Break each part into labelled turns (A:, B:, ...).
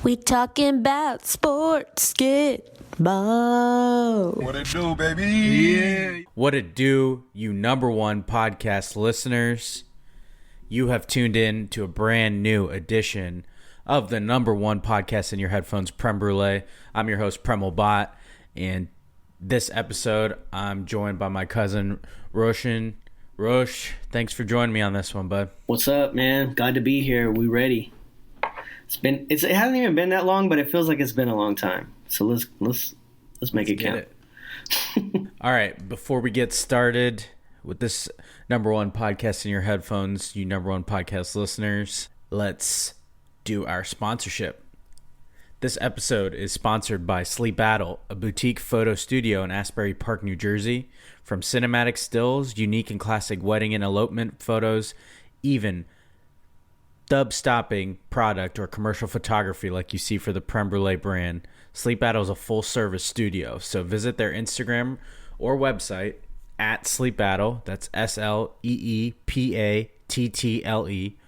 A: We talking about sports, get ball.
B: What it do, baby? Yeah.
C: What it do, you number one podcast listeners? You have tuned in to a brand new edition of the number one podcast in your headphones, Prem Brulee. I'm your host, Premal Bhatt, and this episode, I'm joined by my cousin, Roshan. Rosh, thanks for joining me on this one, bud.
D: What's up, man? Glad to be here. We ready. It hasn't even been that long, but it feels like it's been a long time. So let's make it count.
C: All right, before we get started with this number one podcast in your headphones, you number one podcast listeners, let's do our sponsorship. This episode is sponsored by Sleep Battle, a boutique photo studio in Asbury Park, New Jersey. From cinematic stills, unique and classic wedding and elopement photos, even thub-stopping product or commercial photography like you see for the Prem Brulee brand, Sleep Battle is a full-service studio. So visit their Instagram or website at Sleep Battle, that's SleepPattle,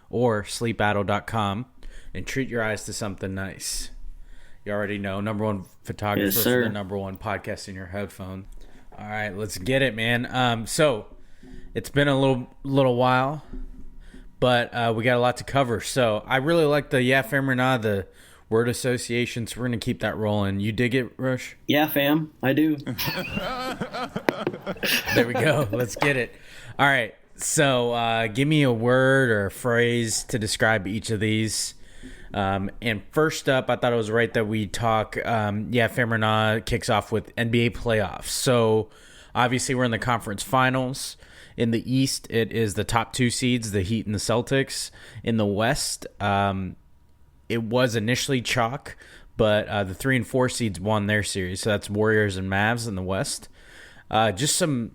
C: or sleepbattle.com, and treat your eyes to something nice. You already know, number one photographer
D: yes,
C: for the number one podcast in your headphone. All right, let's get it, man. So it's been a little while, but we got a lot to cover. So I really like the Yeah Fam or Nah, the word association, so we're going to keep that rolling. You dig it, Rush?
D: Yeah, fam. I do.
C: There we go. Let's get it. All right. So give me a word or a phrase to describe each of these. And first up, I thought it was right that we talk, Yeah Fam or Nah kicks off with NBA playoffs. So obviously we're in the conference finals. In the East, it is the top two seeds, the Heat and the Celtics. In the West, it was initially chalk, but the 3 and 4 seeds won their series. So that's Warriors and Mavs in the West. Just some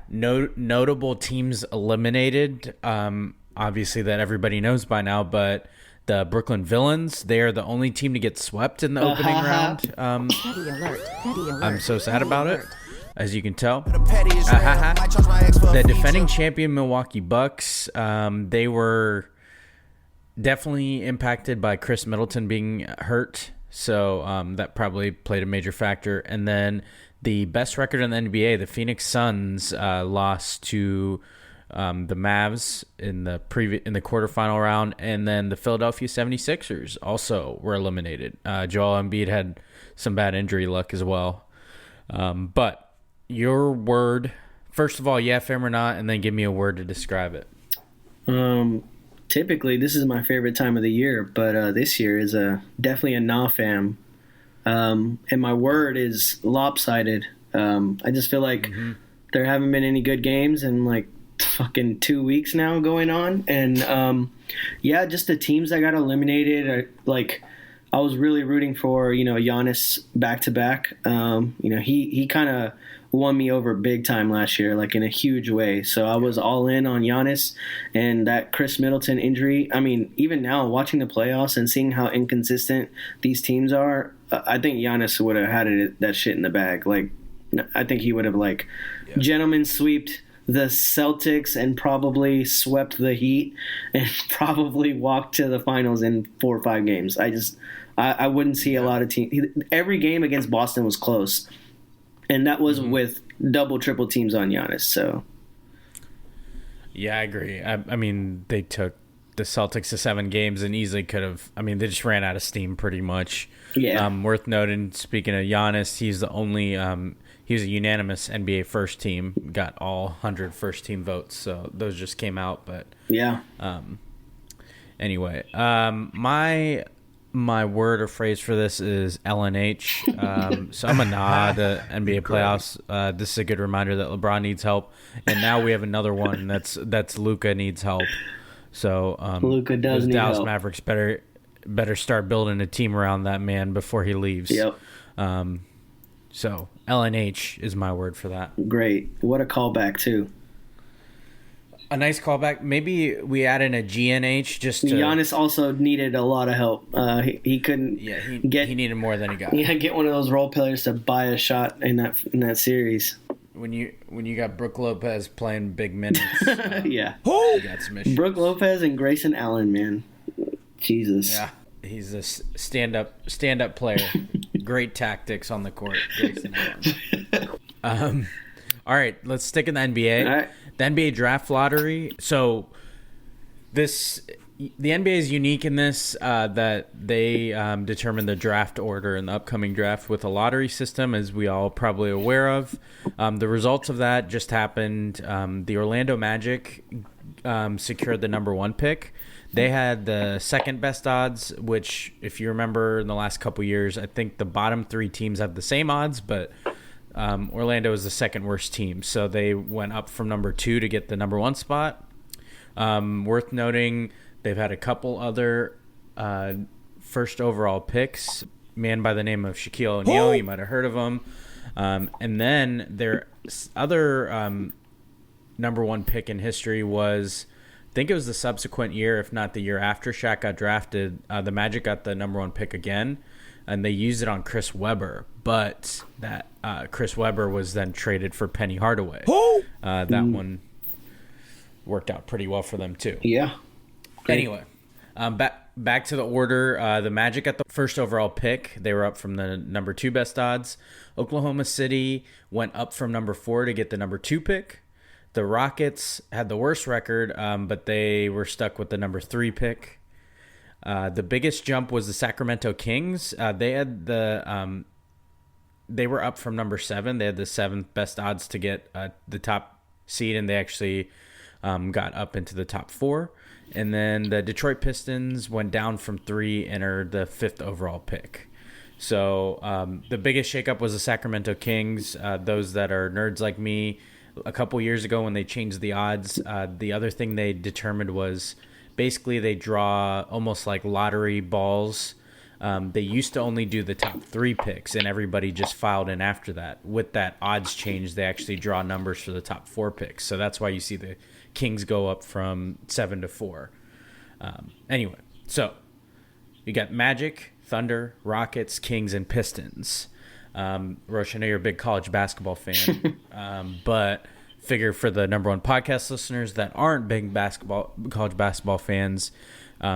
C: notable teams eliminated, obviously that everybody knows by now, but the Brooklyn Villains, they are the only team to get swept in the opening round.
A: Petty alert.
C: I'm so sad about it, as you can tell. The defending champion Milwaukee Bucks, they were definitely impacted by Chris Middleton being hurt, so that probably played a major factor. And then the best record in the NBA, the Phoenix Suns, lost to the Mavs in the quarterfinal round, and then the Philadelphia 76ers also were eliminated. Joel Embiid had some bad injury luck as well. But your word, first of all, yeah, fam or not, and then give me a word to describe it.
D: Typically, this is my favorite time of the year, but this year is definitely a nah fam. And my word is lopsided. I just feel like there haven't been any good games in like fucking 2 weeks now going on. And just the teams that got eliminated, I was really rooting for, Giannis back-to-back. He kind of won me over big time last year, like in a huge way. So I was all in on Giannis, and that Chris Middleton injury. I mean, even now watching the playoffs and seeing how inconsistent these teams are, I think Giannis would have had that shit in the bag. Like, I think he would have gentleman sweeped the Celtics and probably swept the Heat and probably walked to the finals in 4 or 5 games. I wouldn't see a lot of teams. Every game against Boston was close, and that was with double, triple teams on Giannis. So,
C: yeah, I agree. I mean, they took the Celtics to 7 games and easily could have. I mean, they just ran out of steam pretty much.
D: Yeah.
C: Worth noting, speaking of Giannis, he's the only. He was a unanimous NBA first team, got all 100 first team votes. So those just came out, but
D: yeah.
C: Anyway, my word or phrase for this is LNH. So I'm a nah to NBA playoffs. This is a good reminder that LeBron needs help, and now we have another one that's Luka needs help. So
D: Luka does need
C: Dallas
D: help.
C: Mavericks better start building a team around that man before he leaves.
D: Yep.
C: So LNH is my word for that.
D: Great. What a callback too.
C: A nice callback. Maybe we add in a GNH just to...
D: Giannis also needed a lot of help. He couldn't
C: he needed more than he got.
D: Yeah, get one of those role players to buy a shot in that series.
C: When you got Brook Lopez playing big minutes.
D: Yeah.
C: You got some issues.
D: Brook Lopez and Grayson Allen, man. Jesus.
C: Yeah. He's a stand-up player. Great tactics on the court. Grayson Allen. All right, let's stick in the NBA.
D: All right.
C: The NBA draft lottery. So the NBA is unique in this that they determine the draft order in the upcoming draft with a lottery system, as we all probably aware of. The results of that just happened. The Orlando Magic secured the number 1 pick. They had the second best odds, which, if you remember in the last couple years, I think the bottom 3 teams have the same odds, but Orlando is the second worst team. So they went up from number 2 to get the number 1 spot. Worth noting, they've had a couple other first overall picks. Man by the name of Shaquille O'Neal, you might have heard of him. And then their other number 1 pick in history was, I think it was the subsequent year, if not the year after Shaq got drafted. The Magic got the number 1 pick again, and they used it on Chris Webber. But that Chris Webber was then traded for Penny Hardaway. That one worked out pretty well for them too.
D: Yeah.
C: Anyway, back to the order. The Magic got the first overall pick. They were up from the number 2 best odds. Oklahoma City went up from number 4 to get the number 2 pick. The Rockets had the worst record, but they were stuck with the number 3 pick. The biggest jump was the Sacramento Kings. They were up from number 7. They had the 7th best odds to get the top seed, and they actually got up into the top 4. And then the Detroit Pistons went down from 3 and are the 5th overall pick. So the biggest shakeup was the Sacramento Kings. Those that are nerds like me, a couple years ago when they changed the odds, the other thing they determined was basically they draw almost like lottery balls. They used to only do the top 3 picks, and everybody just filed in after that. With that odds change, they actually draw numbers for the top 4 picks. So that's why you see the Kings go up from 7 to 4. Anyway, so you got Magic, Thunder, Rockets, Kings, and Pistons. Roshan, I know you're a big college basketball fan, but figure for the number 1 podcast listeners that aren't big college basketball fans,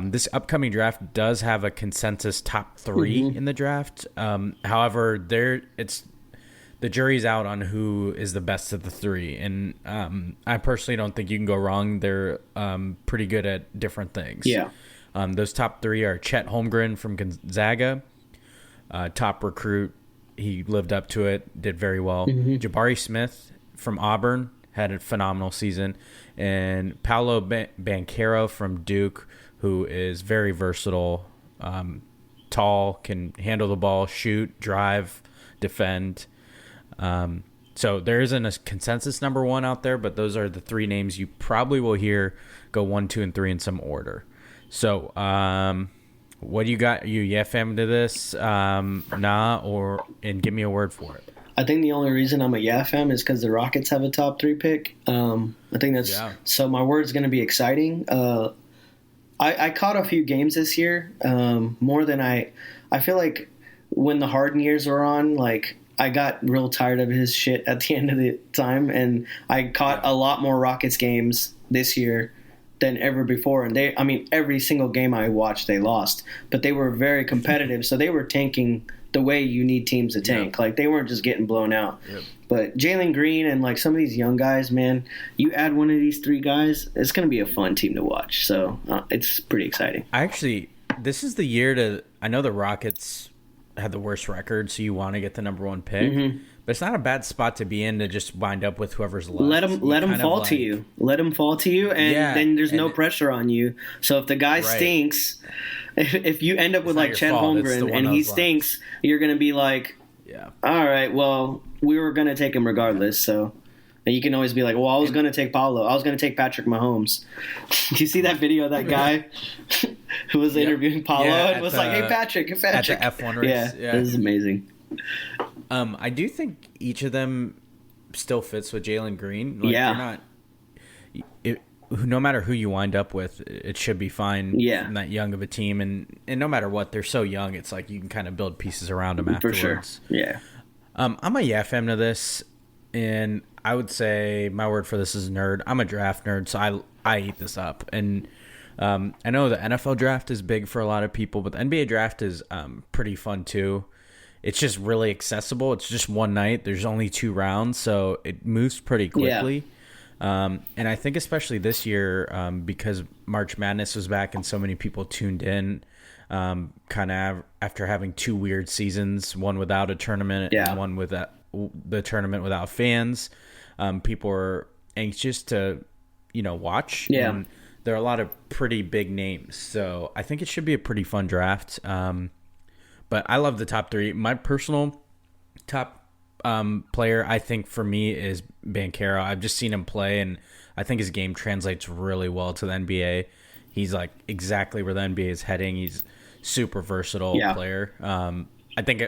C: this upcoming draft does have a consensus top 3 in the draft. However, the jury's out on who is the best of the 3, and I personally don't think you can go wrong. They're pretty good at different things.
D: Yeah.
C: Those top 3 are Chet Holmgren from Gonzaga, top recruit. He lived up to it, did very well. Jabari Smith from Auburn had a phenomenal season. And Paolo Banchero from Duke, who is very versatile, tall, can handle the ball, shoot, drive, defend. So there isn't a consensus number 1 out there, but those are the 3 names you probably will hear go 1, 2, and 3 in some order. So, what do you got? You fam to this? And give me a word for it.
D: I think the only reason I'm a fam is because the Rockets have a top 3 pick. I think that's so. My word's going to be exciting. I caught a few games this year, more than I feel like when the Harden years were on, like I got real tired of his shit at the end of the time, and I caught a lot more Rockets games this year than ever before. And every single game I watched, they lost, but they were very competitive. So they were tanking the way you need teams to tank. Like they weren't just getting blown out. But Jalen Green and like some of these young guys, man, you add one of these 3 guys, it's going to be a fun team to watch. So it's pretty exciting.
C: This is the year I know the Rockets had the worst record, so you want to get the number 1 pick. But it's not a bad spot to be in to just wind up with whoever's left.
D: Let them fall to you. Let them fall to you, and then there's no pressure on you. So if the guy stinks, if you end up with like Chet Holmgren and he stinks, you're going to be like, all right, well, we were going to take him regardless. So and you can always be like, well, I was going to take Paulo. I was going to take Patrick Mahomes. Did you see that video of that guy who was interviewing Paulo and was like, hey, Patrick.
C: At the F1 race.
D: Yeah, it was amazing.
C: I do think each of them still fits with Jalen Green. Like, no matter who you wind up with, it should be fine. In that young of a team, and no matter what, they're so young. It's like you can kind of build pieces around them afterwards.
D: For sure. Yeah.
C: I'm a fam to this, and I would say my word for this is nerd. I'm a draft nerd, so I eat this up. And I know the NFL draft is big for a lot of people, but the NBA draft is pretty fun too. It's just really accessible. It's just one night. There's only 2 rounds, so it moves pretty quickly. And I think especially this year, because March Madness was back and so many people tuned in, kind of after having 2 weird seasons, one without a tournament and one with the tournament without fans. People are anxious to, watch.
D: Yeah.
C: And there are a lot of pretty big names. So I think it should be a pretty fun draft. But I love the top 3. My personal top player, I think, for me is Banchero. I've just seen him play, and I think his game translates really well to the NBA. He's like exactly where the NBA is heading. He's super versatile player. I think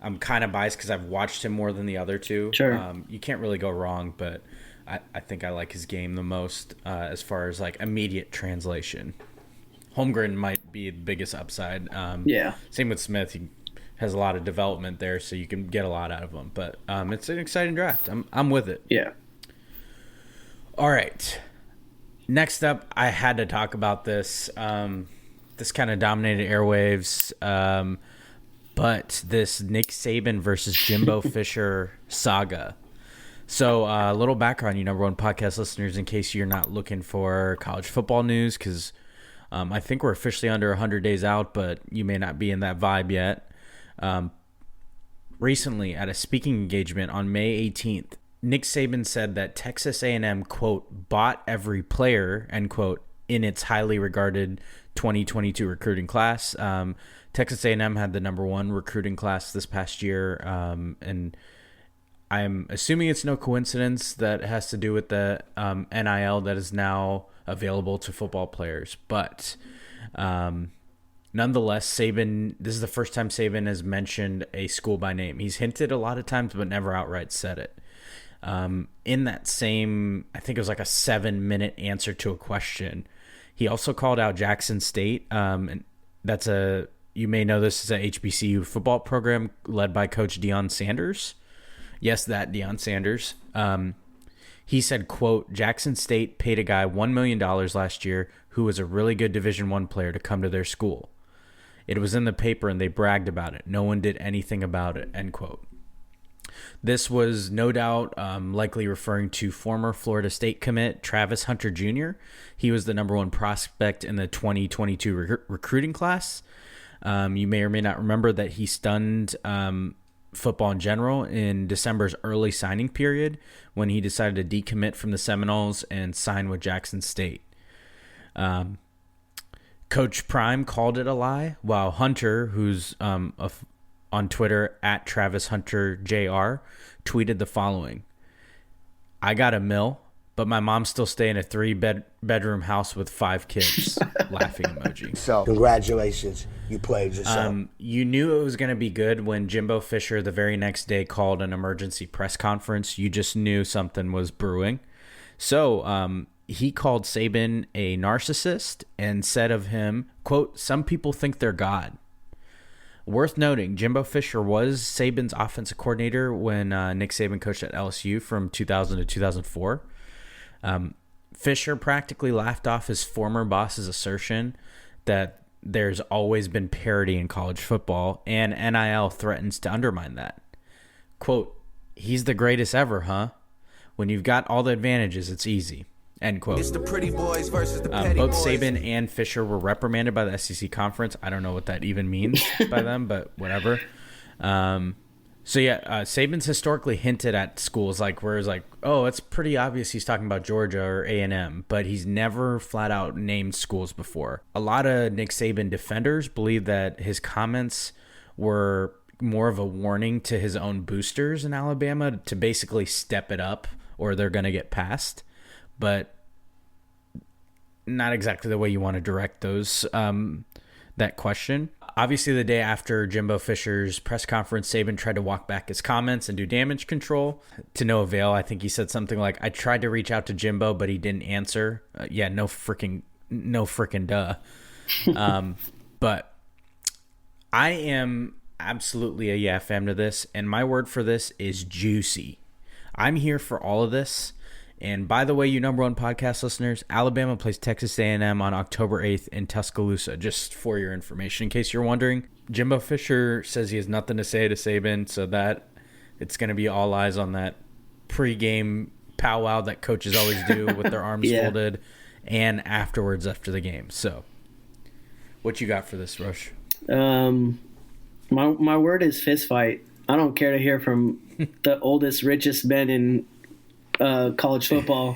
C: I'm kind of biased because I've watched him more than the other 2.
D: Sure.
C: You can't really go wrong, but I think I like his game the most as far as like immediate translation. Holmgren might be the biggest upside. Same with Smith. He has a lot of development there, so you can get a lot out of him. But it's an exciting draft. I'm with it.
D: Yeah.
C: All right. Next up, I had to talk about this. This kind of dominated airwaves. But this Nick Saban versus Jimbo Fisher saga. So a little background, you number one podcast listeners, in case you're not looking for college football news, because I think we're officially under 100 days out, but you may not be in that vibe yet. Recently, at a speaking engagement on May 18th, Nick Saban said that Texas A&M, quote, bought every player, end quote, in its highly regarded 2022 recruiting class. Texas A&M had the number 1 recruiting class this past year, and I'm assuming it's no coincidence that it has to do with the NIL that is now available to football players. But nonetheless, Saban, this is the first time Saban has mentioned a school by name. He's hinted a lot of times, but never outright said it. In that same, I think it was like a 7-minute answer to a question, he also called out Jackson State. And that's you may know this is a HBCU football program led by Coach Deion Sanders. Yes, that Deion Sanders. He said, quote, Jackson State paid a guy $1 million last year who was a really good Division I player to come to their school. It was in the paper and they bragged about it. No one did anything about it, end quote. This was no doubt likely referring to former Florida State commit Travis Hunter Jr. He was the number 1 prospect in the 2022 recruiting class. You may or may not remember that he stunned football in general in December's early signing period when he decided to decommit from the Seminoles and sign with Jackson State. Coach Prime called it a lie, while Hunter, who's on Twitter at Travis Hunter Jr., tweeted the following: I got $1 million, but my mom's still staying in a 3-bedroom house with 5 kids. Laughing emoji.
E: So congratulations, you played yourself.
C: You knew it was going to be good when Jimbo Fisher the very next day called an emergency press conference. You just knew something was brewing. So he called Saban a narcissist and said of him, quote, some people think they're God. Worth noting, Jimbo Fisher was Saban's offensive coordinator when Nick Saban coached at LSU from 2000 to 2004. Fisher practically laughed off his former boss's assertion that there's always been parity in college football, and NIL threatens to undermine that. Quote, he's the greatest ever, huh? When you've got all the advantages, it's easy. End quote.
F: It's the pretty boys versus the petty
C: both
F: boys.
C: Saban and Fisher were reprimanded by the SEC conference. I don't know what that even means by them, but whatever. Saban's historically hinted at schools where it's like, oh, it's pretty obvious he's talking about Georgia or A&M, but he's never flat out named schools before. A lot of Nick Saban defenders believe that his comments were more of a warning to his own boosters in Alabama to basically step it up or they're going to get passed. But not exactly the way you want to direct those that question. Obviously, the day after Jimbo Fisher's press conference, Saban tried to walk back his comments and do damage control to no avail. I think he said something like, I tried to reach out to Jimbo, but he didn't answer. No freaking duh. But I am absolutely a yeah fam to this, and my word for this is juicy. I'm here for all of this. And by the way, you number one podcast listeners, Alabama plays Texas A&M on October 8th in Tuscaloosa, just for your information, in case you're wondering. Jimbo Fisher says he has nothing to say to Saban, so that it's going to be all eyes on that pregame powwow that coaches always do with their arms folded, and afterwards after the game. So, what you got for this, Rosh?
D: My word is fist fight. I don't care to hear from the oldest, richest men in college football.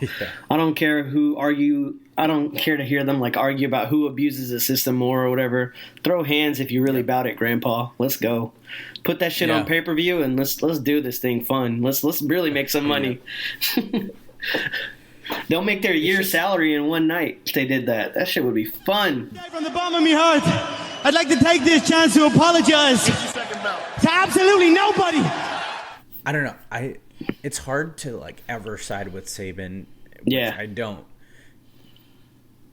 D: I don't care who argue. I don't care to hear them argue about who abuses the system more or whatever. Throw hands if you really bout it, Grandpa. Let's go. Put that shit on pay-per-view and let's do this thing fun. Let's really make some money. They'll make their year's salary in one night if they did that. That shit would be fun.
G: From the bottom of my heart, I'd like to take this chance to apologize to absolutely nobody.
C: I don't know. It's hard to ever side with Saban. I don't.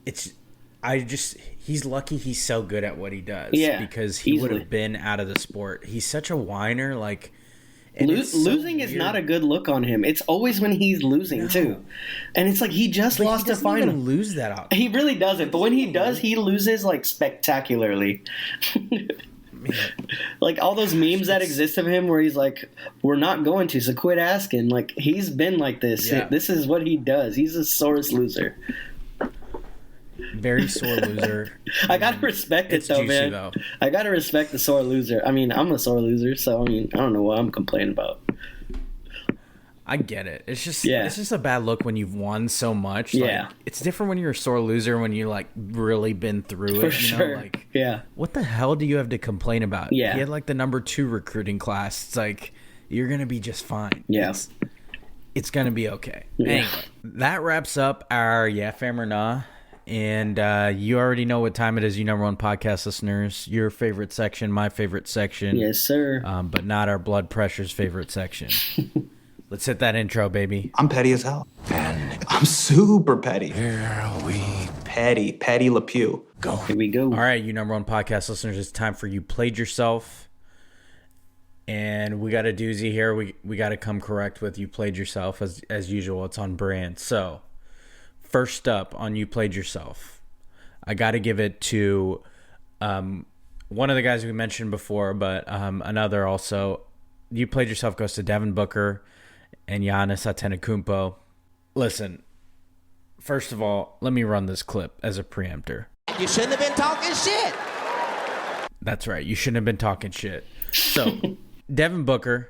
C: He's lucky he's so good at what he does. Yeah, because he would have been out of the sport. He's such a whiner.
D: Losing is not a good look on him. It's always when he's losing too, and it's he just lost a final.
C: He doesn't even lose that often.
D: He really doesn't. But when he does, he loses spectacularly. All those memes that exist of him where he's we're not going to, so quit asking. He's been like this. Yeah. This is what he does. He's a sorest loser.
C: Very sore loser.
D: I gotta respect it though, man. Though. I gotta respect the sore loser. I mean, I'm a sore loser, so I don't know what I'm complaining about.
C: I get it. It's just a bad look when you've won so much. It's different when you're a sore loser when you really been through it.
D: For sure.
C: What the hell do you have to complain about?
D: Yeah.
C: He had the number 2 recruiting class. It's you're gonna be just fine.
D: Yeah.
C: It's gonna be okay.
D: Yeah.
C: Anyway, that wraps up our fam or nah. And you already know what time it is, you number one podcast listeners. Your favorite section, my favorite section.
D: Yes, sir.
C: But not our blood pressure's favorite section. Let's hit that intro, baby.
H: I'm petty as hell. And I'm super petty. Here we Petty Le Pew.
D: Go. Here we go.
C: All right, you number one podcast listeners, it's time for You Played Yourself. And we got a doozy here. We got to come correct with You Played Yourself. As usual, it's on brand. So, first up on You Played Yourself, I got to give it to one of the guys we mentioned before, but another also. You Played Yourself goes to Devin Booker and Giannis Antetokounmpo. Listen, first of all, let me run this clip as a preempter.
F: You shouldn't have been talking shit.
C: That's right. You shouldn't have been talking shit. So, Devin Booker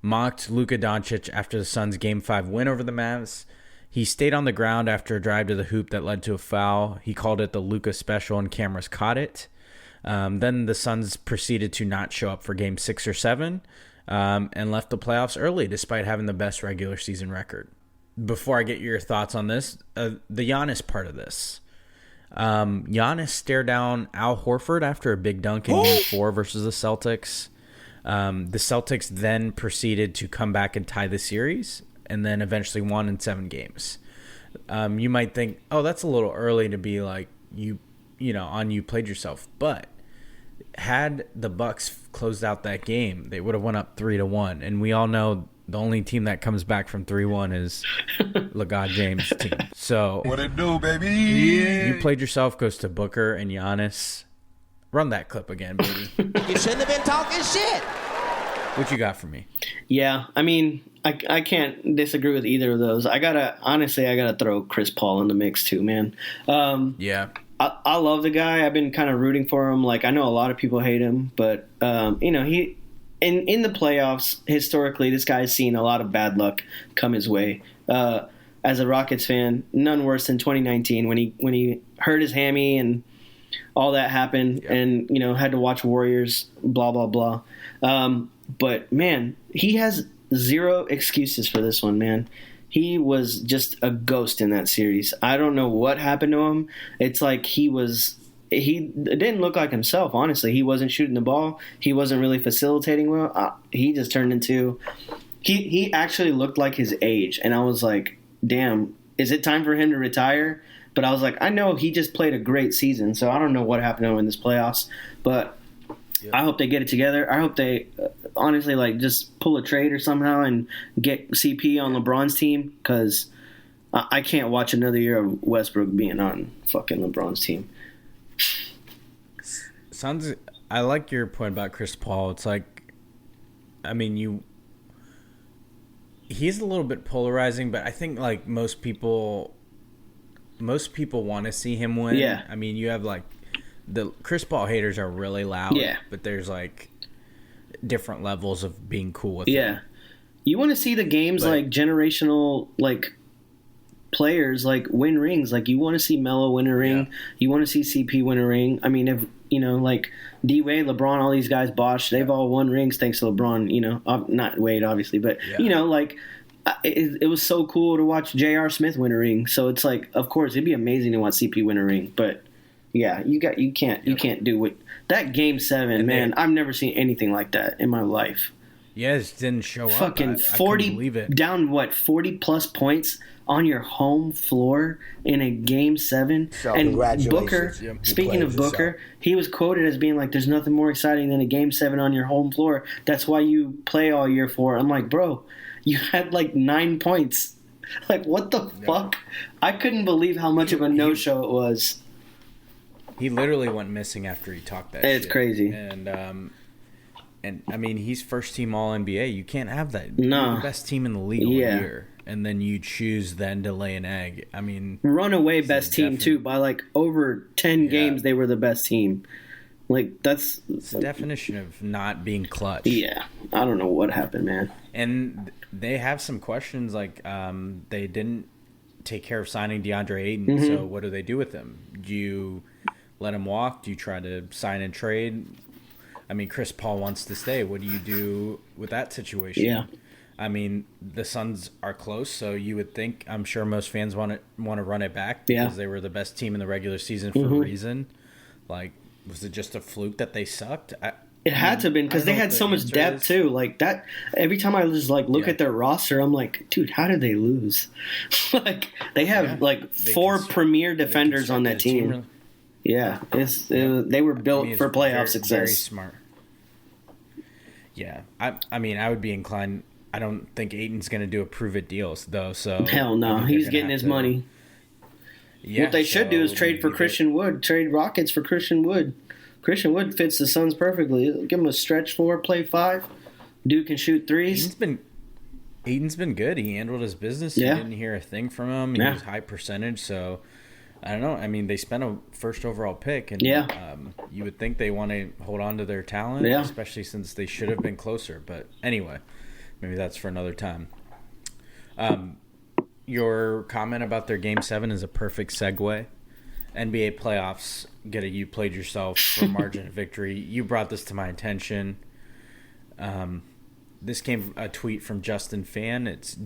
C: mocked Luka Doncic after the Suns' Game 5 win over the Mavs. He stayed on the ground after a drive to the hoop that led to a foul. He called it the Luka special, and cameras caught it. Then the Suns proceeded to not show up for Game 6 or 7 and left the playoffs early despite having the best regular season record. Before I get your thoughts on this, the Giannis part of this. Giannis stared down Al Horford after a big dunk in Game 4 versus the Celtics. The Celtics then proceeded to come back and tie the series, and then eventually won in 7 games. You might think, oh, that's a little early to be on You Played Yourself. But had the Bucks closed out that game, they would have went up 3-1. And we all know the only team that comes back from 3-1 is LeGod James' team. So
B: what it do, baby?
C: You Played Yourself goes to Booker and Giannis. Run that clip again, baby.
F: You shouldn't have been talking shit.
C: What you got for me?
D: Yeah, I mean, I can't disagree with either of those. I gotta throw Chris Paul in the mix too, man.
C: Yeah.
D: I love the guy. I've been kind of rooting for him. I know a lot of people hate him, but he in the playoffs historically, this guy's seen a lot of bad luck come his way. As a Rockets fan, none worse than 2019 when he hurt his hammy and all that happened, and had to watch Warriors, blah blah blah. But man, he has zero excuses for this one, man. He was just a ghost in that series. I don't know what happened to him. It's like he didn't look like himself, honestly. He wasn't shooting the ball. He wasn't really facilitating well. He just turned into he actually looked like his age, and I was like, damn, is it time for him to retire? But I was like, I know he just played a great season, so I don't know what happened to him in this playoffs, but I hope they get it together. I hope they honestly just pull a trade or somehow and get CP on LeBron's team, because I can't watch another year of Westbrook being on fucking LeBron's team.
C: I like your point about Chris Paul. It's like, I mean, he's a little bit polarizing, but I think like most people want to see him win.
D: Yeah.
C: I mean, you have like the Chris Paul haters are really loud.
D: Yeah.
C: But there's like different levels of being cool with
D: Yeah.
C: him.
D: You want to see the games like generational like players like win rings. Like you want to see Melo win a ring.
C: Yeah.
D: You want to see CP win a ring. I mean, if like D-Wade, LeBron, all these guys, Bosh, they've all won rings thanks to LeBron. Not Wade, obviously, but like it was so cool to watch J.R. Smith win a ring. So it's like, of course, it'd be amazing to watch CP win a ring. But yeah, you can't do what that Game 7, man. I've never seen anything like that in my life.
C: Yeah, it didn't show up.
D: Fucking 40
C: I couldn't believe it.
D: Down 40 plus points on your home floor in a Game 7.
E: So,
D: and
E: congratulations.
D: Booker,
E: Yep.
D: speaking
E: You
D: of
E: played
D: Booker,
E: yourself.
D: he was quoted as being like, "There's nothing more exciting than a Game 7 on your home floor. That's why you play all year for." I'm like, bro, you had like 9 points. Like, what the fuck? I couldn't believe how much of a no-show it was.
C: He literally went missing after he talked that
D: It's
C: shit.
D: crazy.
C: And I mean, he's first team All NBA. You can't have that.
D: No.
C: You're the best team in the league all
D: Yeah.
C: year, and then you choose then to lay an egg. I mean,
D: Runaway best team
C: definite-
D: too. By like over 10 games, they were the best team. Like
C: it's the definition of not being clutch.
D: Yeah, I don't know what happened, man.
C: And they have some questions. Like, they didn't take care of signing DeAndre Ayton.
D: Mm-hmm.
C: So what do they do with him? Do you let him walk? Do you try to sign and trade? I mean, Chris Paul wants to stay. What do you do with that situation?
D: Yeah.
C: I mean, the Suns are close, so you would think, I'm sure most fans want to run it back because they were the best team in the regular season for a reason. Like, was it just a fluke that they sucked?
D: It had to have been because they had so much depth too. Like that, every time I just like look at their roster, I'm like, dude, how did they lose? Like they have like four premier defenders on that team. Yeah, they were built for playoff success.
C: Very smart. Yeah, I mean, I would be inclined. I don't think Ayton's going to do a prove-it deal, though. So
D: hell no, he's getting his money.
C: Yeah,
D: what they should do is trade for Christian Wood. Trade Rockets for Christian Wood. Christian Wood fits the Suns perfectly. Give him a stretch 4, play 5. Dude can shoot threes.
C: Ayton's been good. He handled his business.
D: Yeah.
C: You didn't hear a thing from him. He was high percentage, so I don't know. I mean, they spent a first overall pick, and you would think they want to hold on to their talent, especially since they should have been closer. But anyway, maybe that's for another time. Your comment about their Game 7 is a perfect segue. NBA playoffs, you played yourself for margin of victory. You brought this to my attention. This came a tweet from Justin Fan. It's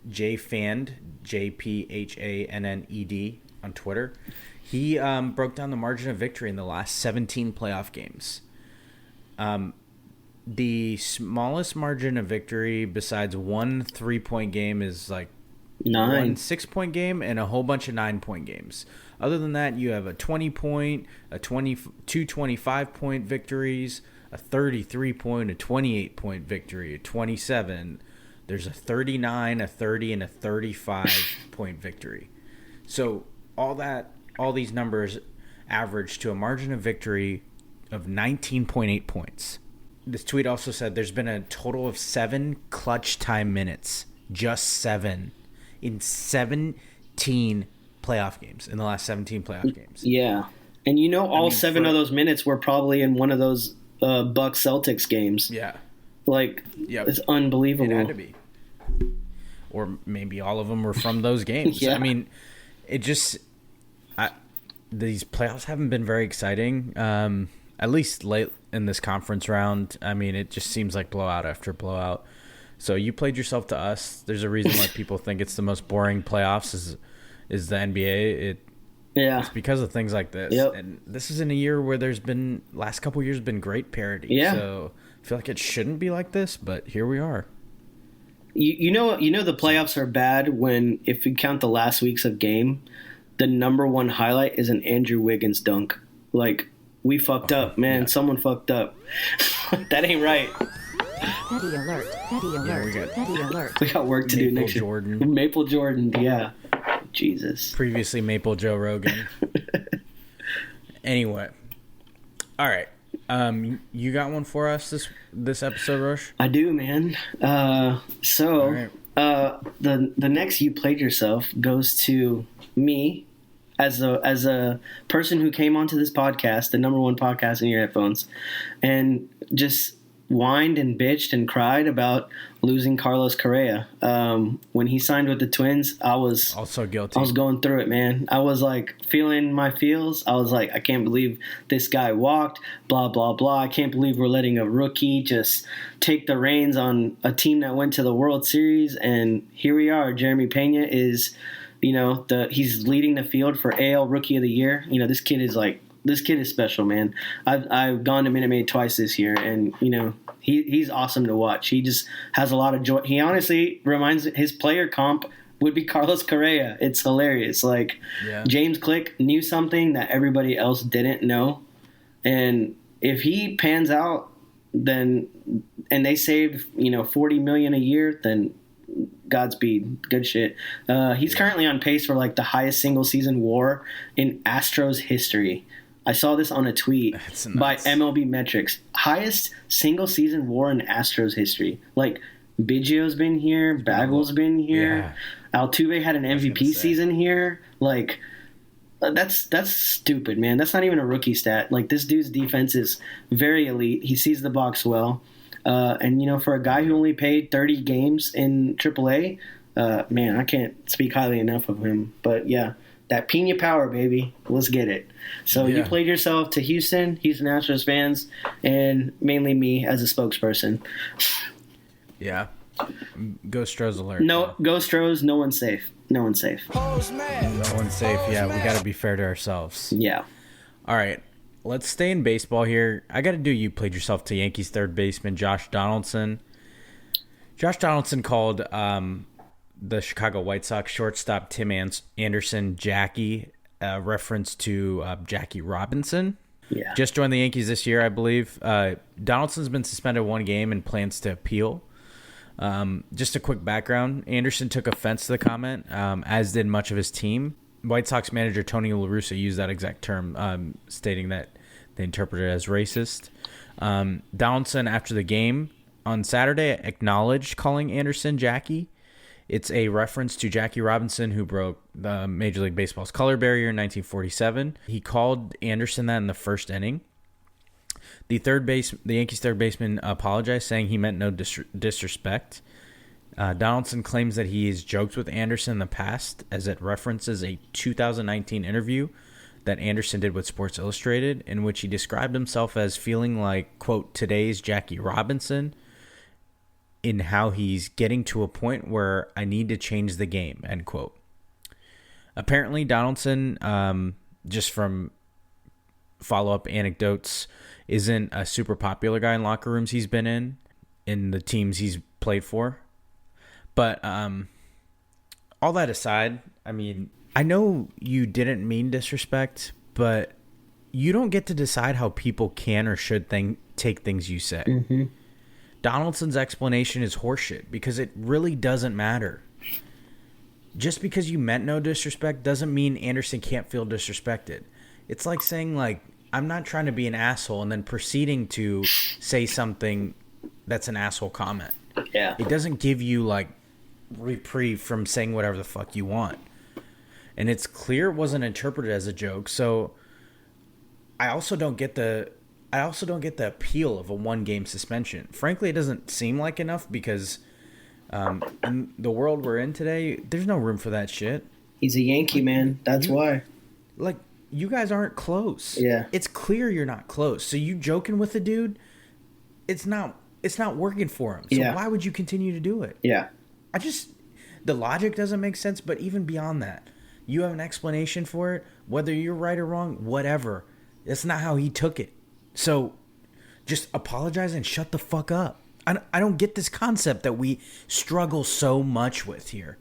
C: JPhanned, JPHANNED on Twitter. He broke down the margin of victory in the last 17 playoff games. The smallest margin of victory besides one 3-point game is like
D: 9.
C: one 6-point game and a whole bunch of 9-point games. Other than that, you have a 20-point, two 25-point victories, a 33-point, a 28-point victory, a 27. There's a 39, a 30, and a 35-point victory. So all these numbers average to a margin of victory of 19.8 points. This tweet also said there's been a total of 7 clutch time minutes, just 7, in 17 playoff games, in the last 17 playoff games.
D: Yeah. And all 7 of those minutes were probably in one of those Bucks Celtics games.
C: Yeah.
D: Like, it's unbelievable.
C: It had to be. Or maybe all of them were from those games.
D: Yeah.
C: I mean, these playoffs haven't been very exciting, at least late in this conference round. I mean, it just seems like blowout after blowout. So you played yourself to us. There's a reason why people think it's the most boring playoffs is the NBA. It's because of things like this.
D: Yep.
C: And this is in a year where last couple of years been great parity.
D: Yeah.
C: So I feel like it shouldn't be like this, but here we are.
D: You know the playoffs are bad when, if you count the last weeks of game, the number one highlight is an Andrew Wiggins dunk. Like, we fucked up, man. Yeah. Someone fucked up. That ain't right.
A: Petty alert. Petty alert.
C: We got,
A: Petty alert.
D: We got work to do next year. Maple Jordan, yeah. Jesus.
C: Previously Maple Joe Rogan. Anyway. All right. You got one for us this episode, Rosh?
D: I do, man. The next You Played Yourself goes to me as a person who came onto this podcast, the number one podcast in your headphones, and just whined and bitched and cried about losing Carlos Correa. When he signed with the Twins, I was
C: also guilty.
D: I was going through it, man. I was like feeling my feels. I was like, I can't believe this guy walked, blah, blah, blah. I can't believe we're letting a rookie just take the reins on a team that went to the World Series. And here we are. Jeremy Pena is, he's leading the field for AL Rookie of the Year. This kid is special, man. I've gone to Minute Maid twice this year, and he's awesome to watch. He just has a lot of joy. He honestly reminds his player comp would be Carlos Correa. It's hilarious. James Click knew something that everybody else didn't know, and if he pans out, and they saved $40 million a year, then Godspeed. Good shit. He's currently on pace for the highest single season WAR in Astros history. I saw this on a tweet by MLB Metrics. Highest single season WAR in Astros history. Biggio's been here, Bagel's been here, Altuve had an MVP season here. That's stupid, man. That's not even a rookie stat. This dude's defense is very elite. He sees the box well. And for a guy who only played 30 games in AAA, man, I can't speak highly enough of him. But yeah, that Pena power, baby. Let's get it. So You played yourself to Houston Astros fans, and mainly me as a spokesperson.
C: Yeah. Go Stros alert.
D: No, go Stros. No one's safe. No one's safe.
C: No one's safe. Yeah, we got to be fair to ourselves.
D: Yeah.
C: All right. Let's stay in baseball here. I got to do You Played Yourself to Yankees third baseman Josh Donaldson. Josh Donaldson called the Chicago White Sox shortstop Tim Anderson Jackie, reference to Jackie Robinson.
D: Yeah.
C: Just joined the Yankees this year, I believe. Donaldson's been suspended one game and plans to appeal. Just a quick background. Anderson took offense to the comment, as did much of his team. White Sox manager Tony La Russa used that exact term, stating that they interpreted it as racist. Donaldson, after the game on Saturday, acknowledged calling Anderson Jackie. It's a reference to Jackie Robinson, who broke the Major League Baseball's color barrier in 1947. He called Anderson that in the first inning. The Yankees third baseman apologized, saying he meant no disrespect. Donaldson claims that he has joked with Anderson in the past, as it references a 2019 interview that Anderson did with Sports Illustrated, in which he described himself as feeling like, quote, today's Jackie Robinson, in how he's getting to a point where I need to change the game, end quote. Apparently, Donaldson, just from follow-up anecdotes, isn't a super popular guy in locker rooms he's been in the teams he's played for. But all that aside, I mean, I know you didn't mean disrespect, but you don't get to decide how people can or should take things you say.
D: Mm-hmm.
C: Donaldson's explanation is horseshit because it really doesn't matter. Just because you meant no disrespect doesn't mean Anderson can't feel disrespected. It's like saying, I'm not trying to be an asshole, and then proceeding to say something that's an asshole comment.
D: Yeah.
C: It doesn't give you, reprieve from saying whatever the fuck you want. And it's clear it wasn't interpreted as a joke, so I also don't get the appeal of a one-game suspension. Frankly, it doesn't seem like enough because in the world we're in today, there's no room for that shit.
D: He's a Yankee, man. That's why.
C: You guys aren't close.
D: Yeah.
C: It's clear you're not close. So you joking with the dude, it's not working for him. So why would you continue to do it?
D: Yeah.
C: The logic doesn't make sense, but even beyond that, you have an explanation for it, whether you're right or wrong, whatever. That's not how he took it. So just apologize and shut the fuck up. I don't get this concept that we struggle so much with here.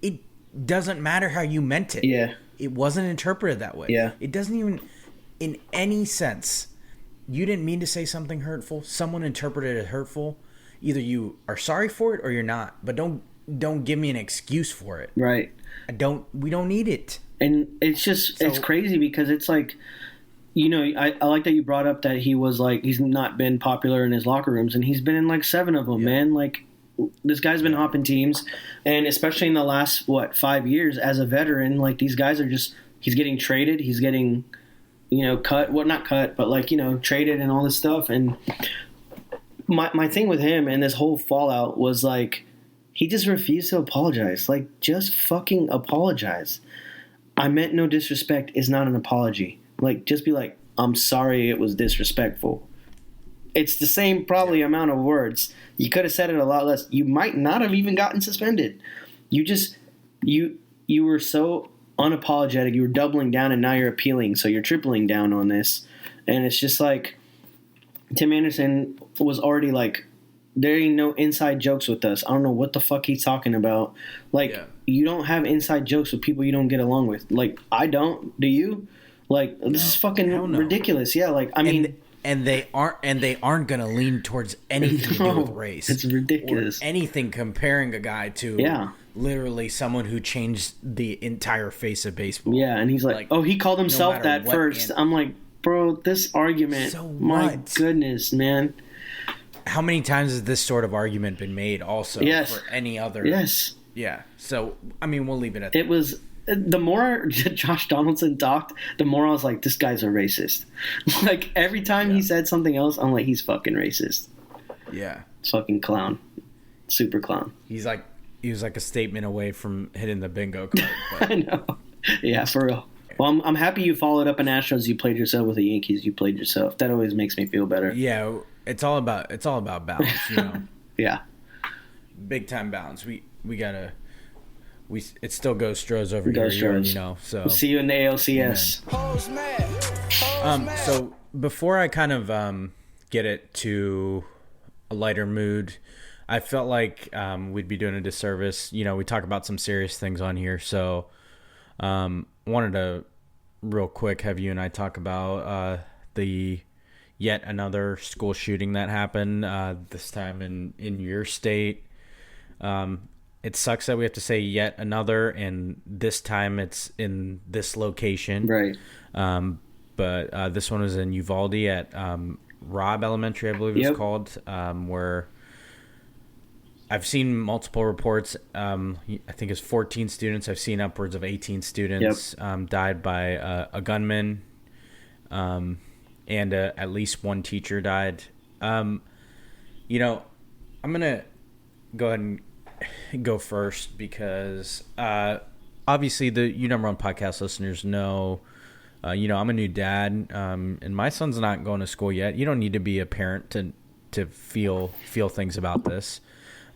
C: It doesn't matter how you meant it.
D: Yeah.
C: It wasn't interpreted that way.
D: Yeah.
C: It doesn't even, in any sense, you didn't mean to say something hurtful. Someone interpreted it hurtful. Either you are sorry for it or you're not. But don't don't give me an excuse for it.
D: Right.
C: We don't need it.
D: And it's just, it's crazy because it's like, you know, I like that you brought up that he was like, he's not been popular in his locker rooms, and he's been in like 7 of them, man. Like, this guy's been hopping teams, and especially in the last, 5 years as a veteran, like, these guys are just, he's getting traded, he's getting, you know, cut, well, not cut, but like, you know, traded and all this stuff. And my thing with him and this whole fallout was like, he just refused to apologize. Like, just fucking apologize. I meant no disrespect is not an apology. Like, just be like, I'm sorry it was disrespectful. It's the same probably amount of words. You could have said it a lot less. You might not have even gotten suspended. You just, you were so unapologetic. You were doubling down, and now you're appealing. So you're tripling down on this. And it's just like, Tim Anderson was already like, there ain't no inside jokes with us. I don't know what the fuck he's talking about. Like, you don't have inside jokes with people you don't get along with. Like, I don't. Do you? Like, this is fucking ridiculous. Yeah, like, I mean,
C: and they aren't gonna lean towards anything to do with race.
D: It's ridiculous.
C: Or anything comparing a guy to literally someone who changed the entire face of baseball.
D: Yeah, and he's like, oh, he called himself that first. I'm like, bro, this argument. So my goodness, man.
C: How many times has this sort of argument been made? Also, for any other.
D: Yes.
C: Yeah. So I mean, we'll leave it at that.
D: It was. The more Josh Donaldson talked, the more I was like, this guy's a racist. Like, every time he said something else, I'm like, he's fucking racist.
C: Yeah.
D: Fucking clown. Super clown.
C: He was like a statement away from hitting the bingo card. But.
D: I know. Yeah, for real. Well, I'm happy you followed up an Astros. You played yourself with the Yankees. You played yourself. That always makes me feel better.
C: Yeah, it's all about balance, you know.
D: Yeah.
C: Big time balance. We gotta. It still goes Stros over here, you know. So
D: we'll see you in the ALCS.
C: So before I kind of get it to a lighter mood, I felt like we'd be doing a disservice. You know, we talk about some serious things on here, so wanted to real quick have you and I talk about the yet another school shooting that happened this time in your state. It sucks that we have to say yet another, and this time it's in this location.
D: Right.
C: But this one was in Uvalde at Robb Elementary, I believe it's called, where I've seen multiple reports. I think it's 14 students. I've seen upwards of 18 students died by a gunman, and at least one teacher died. You know, I'm going to go ahead and go first because obviously you number one podcast listeners know you know, I'm a new dad, and my son's not going to school yet. You don't need to be a parent to feel things about this,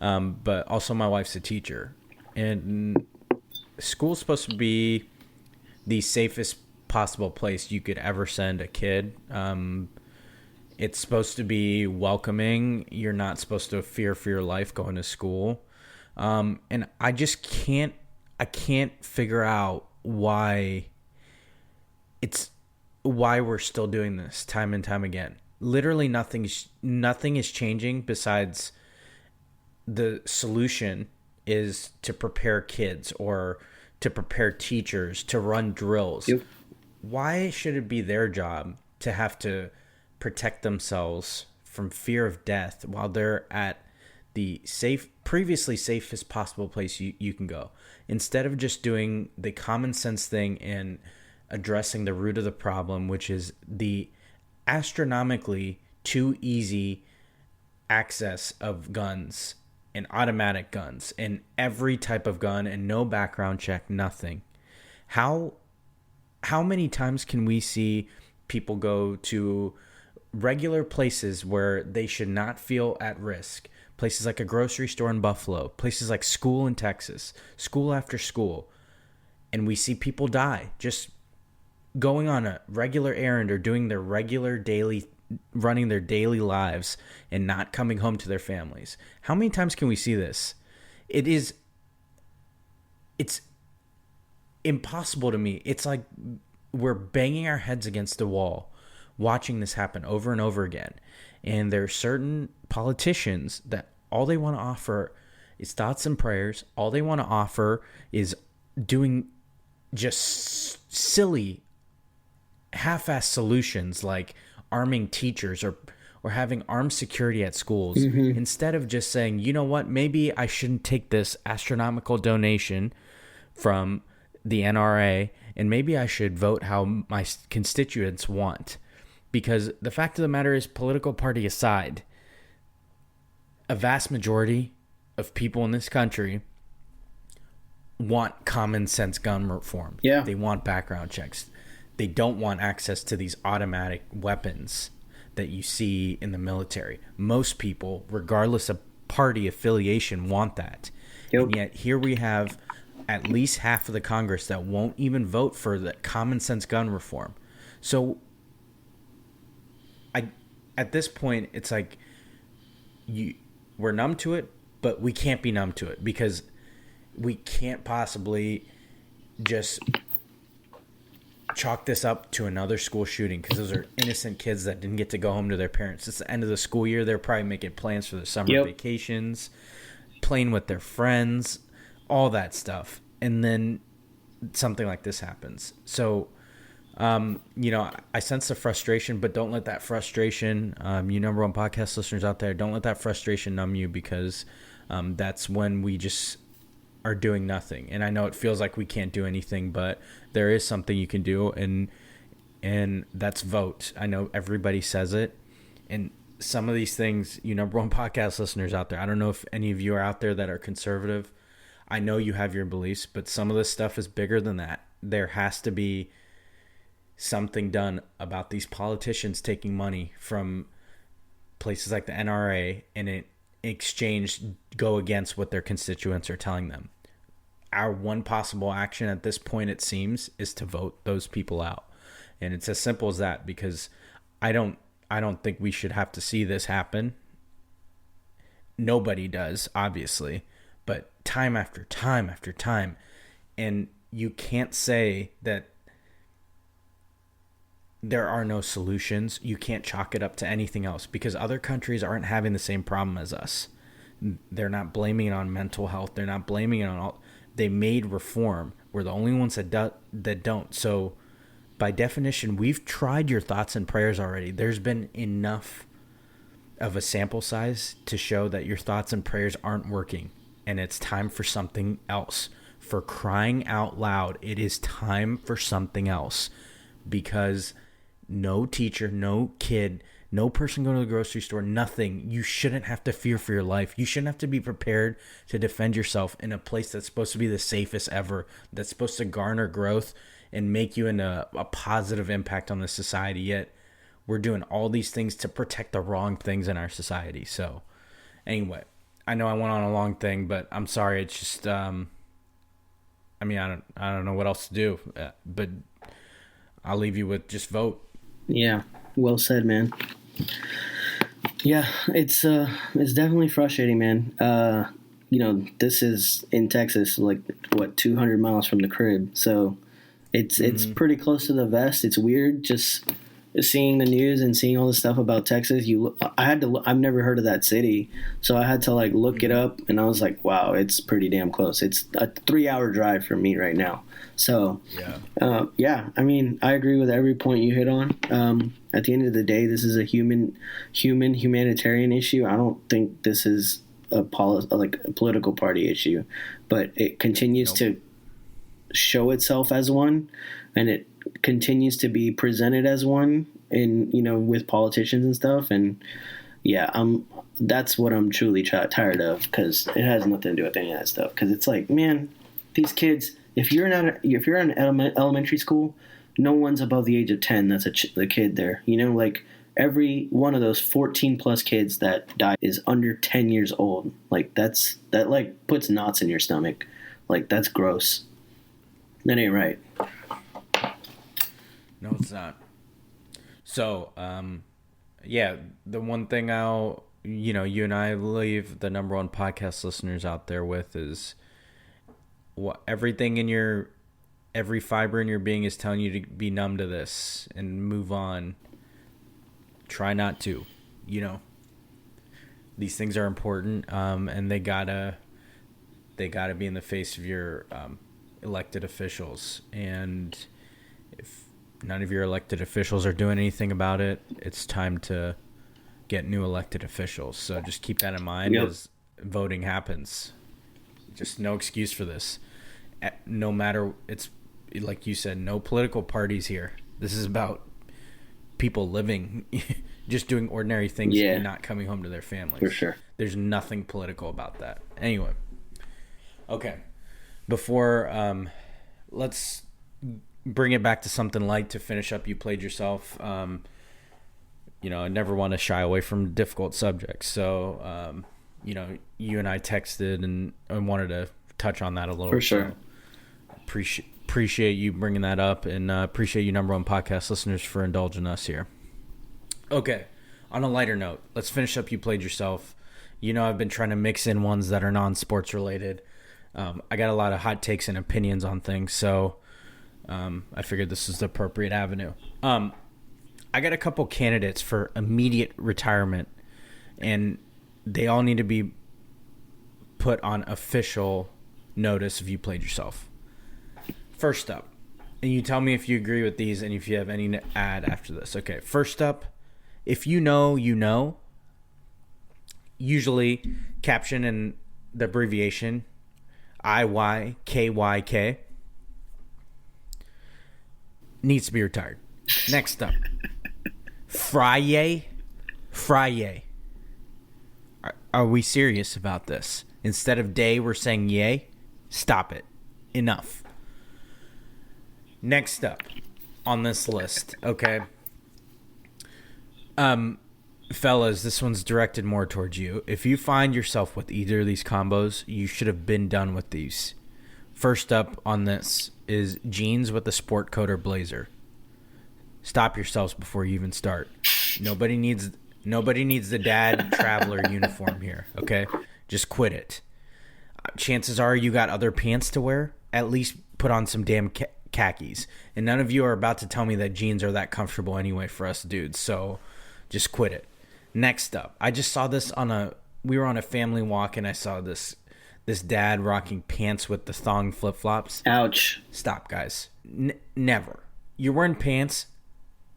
C: but also my wife's a teacher, and school's supposed to be the safest possible place you could ever send a kid. It's supposed to be welcoming. You're not supposed to fear for your life going to school. And I just can't figure out why we're still doing this time and time again. Literally nothing is changing besides the solution is to prepare kids or to prepare teachers to run drills.
D: Yep.
C: Why should it be their job to have to protect themselves from fear of death while they're at the previously safest possible place you can go, instead of just doing the common sense thing and addressing the root of the problem, which is the astronomically too easy access of guns and automatic guns and every type of gun and no background check, nothing. How many times can we see people go to regular places where they should not feel at risk? Places like a grocery store in Buffalo, places like school in Texas, school after school, and we see people die just going on a regular errand or doing their regular running their daily lives and not coming home to their families. How many times can we see this? It's impossible to me. It's like we're banging our heads against the wall watching this happen over and over again. And there are certain politicians that all they want to offer is thoughts and prayers. All they want to offer is doing just silly half-assed solutions like arming teachers or having armed security at schools, instead of just saying, you know what, maybe I shouldn't take this astronomical donation from the NRA, and maybe I should vote how my constituents want. Because the fact of the matter is, political party aside, a vast majority of people in this country want common sense gun reform.
D: Yeah.
C: They want background checks. They don't want access to these automatic weapons that you see in the military. Most people, regardless of party affiliation, want that.
D: Yep.
C: And yet here we have at least half of the Congress that won't even vote for the common sense gun reform. So at this point, it's like we're numb to it, but we can't be numb to it because we can't possibly just chalk this up to another school shooting, because those are innocent kids that didn't get to go home to their parents. It's the end of the school year. They're probably making plans for their summer vacations, playing with their friends, all that stuff. And then something like this happens. So, I sense the frustration, but don't let that frustration, you number one podcast listeners out there, don't let that frustration numb you, because that's when we just are doing nothing. And I know it feels like we can't do anything, but there is something you can do, and that's vote. I know everybody says it, and some of these things, you number one podcast listeners out there, I don't know if any of you are out there that are conservative. I know you have your beliefs, but some of this stuff is bigger than that. There has to be something done about these politicians taking money from places like the NRA and in exchange go against what their constituents are telling them. Our one possible action at this point, it seems, is to vote those people out. And it's as simple as that, because I don't think we should have to see this happen. Nobody does, obviously, but time after time after time. And you can't say that there are no solutions. You can't chalk it up to anything else, because other countries aren't having the same problem as us. They're not blaming it on mental health. They're not blaming it on all. They made reform. We're the only ones that don't. So by definition, we've tried your thoughts and prayers already. There's been enough of a sample size to show that your thoughts and prayers aren't working. And it's time for something else. For crying out loud, it is time for something else. Because no teacher, no kid, no person going to the grocery store, nothing. You shouldn't have to fear for your life. You shouldn't have to be prepared to defend yourself in a place that's supposed to be the safest ever, that's supposed to garner growth and make you into a positive impact on the society. Yet we're doing all these things to protect the wrong things in our society. So anyway, I know I went on a long thing, but I'm sorry. It's just, I don't know what else to do, but I'll leave you with just vote.
D: Yeah, well said, man. Yeah, it's definitely frustrating, man. This is in Texas, like 200 miles from the crib, so it's pretty close to the vest. It's weird just seeing the news and seeing all the stuff about Texas. I've never heard of that city, so I had to look it up, and I was like, wow, it's pretty damn close. It's a 3-hour drive for me right now. So I agree with every point you hit on. At the end of the day, this is a humanitarian issue. I don't think this is a political party issue, but it continues to show itself as one, and it continues to be presented as one with politicians and stuff. And that's what I'm truly tired of, because it has nothing to do with any of that stuff. Because it's like, man, these kids, if you're in elementary school, no one's above the age of 10 that's a kid there. Every one of those 14 plus kids that died is under 10 years old. That puts knots in your stomach. That's gross. That ain't right.
C: No, it's not. So, the one thing you and I leave the number one podcast listeners out there with is every fiber in your being is telling you to be numb to this and move on. Try not to. These things are important, and they gotta they got to be in the face of your elected officials. And if none of your elected officials are doing anything about it, it's time to get new elected officials. So just keep that in mind as voting happens. Just no excuse for this. No matter, it's like you said, no political parties here. This is about people living, just doing ordinary things and not coming home to their families.
D: For sure.
C: There's nothing political about that. Anyway. Okay. Before, let's bring it back to something light to finish up. You played yourself. You know, I never want to shy away from difficult subjects. So, you know, you and I texted and wanted to touch on that a little.
D: For sure.
C: So appreciate you bringing that up, and appreciate you number one podcast listeners for indulging us here. Okay. On a lighter note, let's finish up. You played yourself. You know, I've been trying to mix in ones that are non-sports related. I got a lot of hot takes and opinions on things, so I figured this is the appropriate avenue. I got a couple candidates for immediate retirement, and they all need to be put on official notice if you played yourself. First up, and you tell me if you agree with these and if you have any to add after this. Okay, first up, if you know, you know. Usually, caption and the abbreviation IYKYK needs to be retired. Next up, Frye. Are we serious about this? Instead of day, we're saying yay. Stop it. Enough. Next up on this list, okay. Fellas, this one's directed more towards you. If you find yourself with either of these combos, you should have been done with these. First up on this is jeans with a sport coat or blazer. Stop yourselves before you even start. Nobody needs the dad traveler uniform here, okay? Just quit it. Chances are you got other pants to wear. At least put on some damn khakis. And none of you are about to tell me that jeans are that comfortable anyway for us dudes, so just quit it. Next up, I just saw this we were on a family walk and I saw this dad rocking pants with the thong flip-flops.
D: Ouch.
C: Stop, guys. Never. You're wearing pants,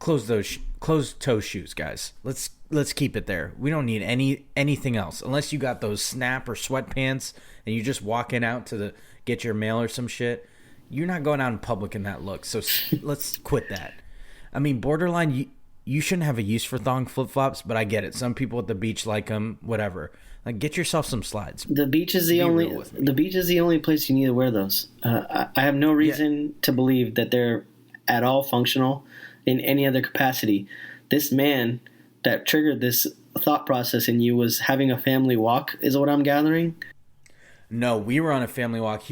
C: closed-toe shoes, guys. Let's keep it there. We don't need anything else. Unless you got those snap or sweatpants and you just walking out to get your mail or some shit. You're not going out in public in that look. So let's quit that. I mean, borderline, you shouldn't have a use for thong flip-flops, but I get it. Some people at the beach like them, whatever. Like, get yourself some slides.
D: The beach is the only place you need to wear those. I have no reason to believe that they're at all functional in any other capacity. This man that triggered this thought process in you was having a family walk, is what I'm gathering.
C: No, we were on a family walk.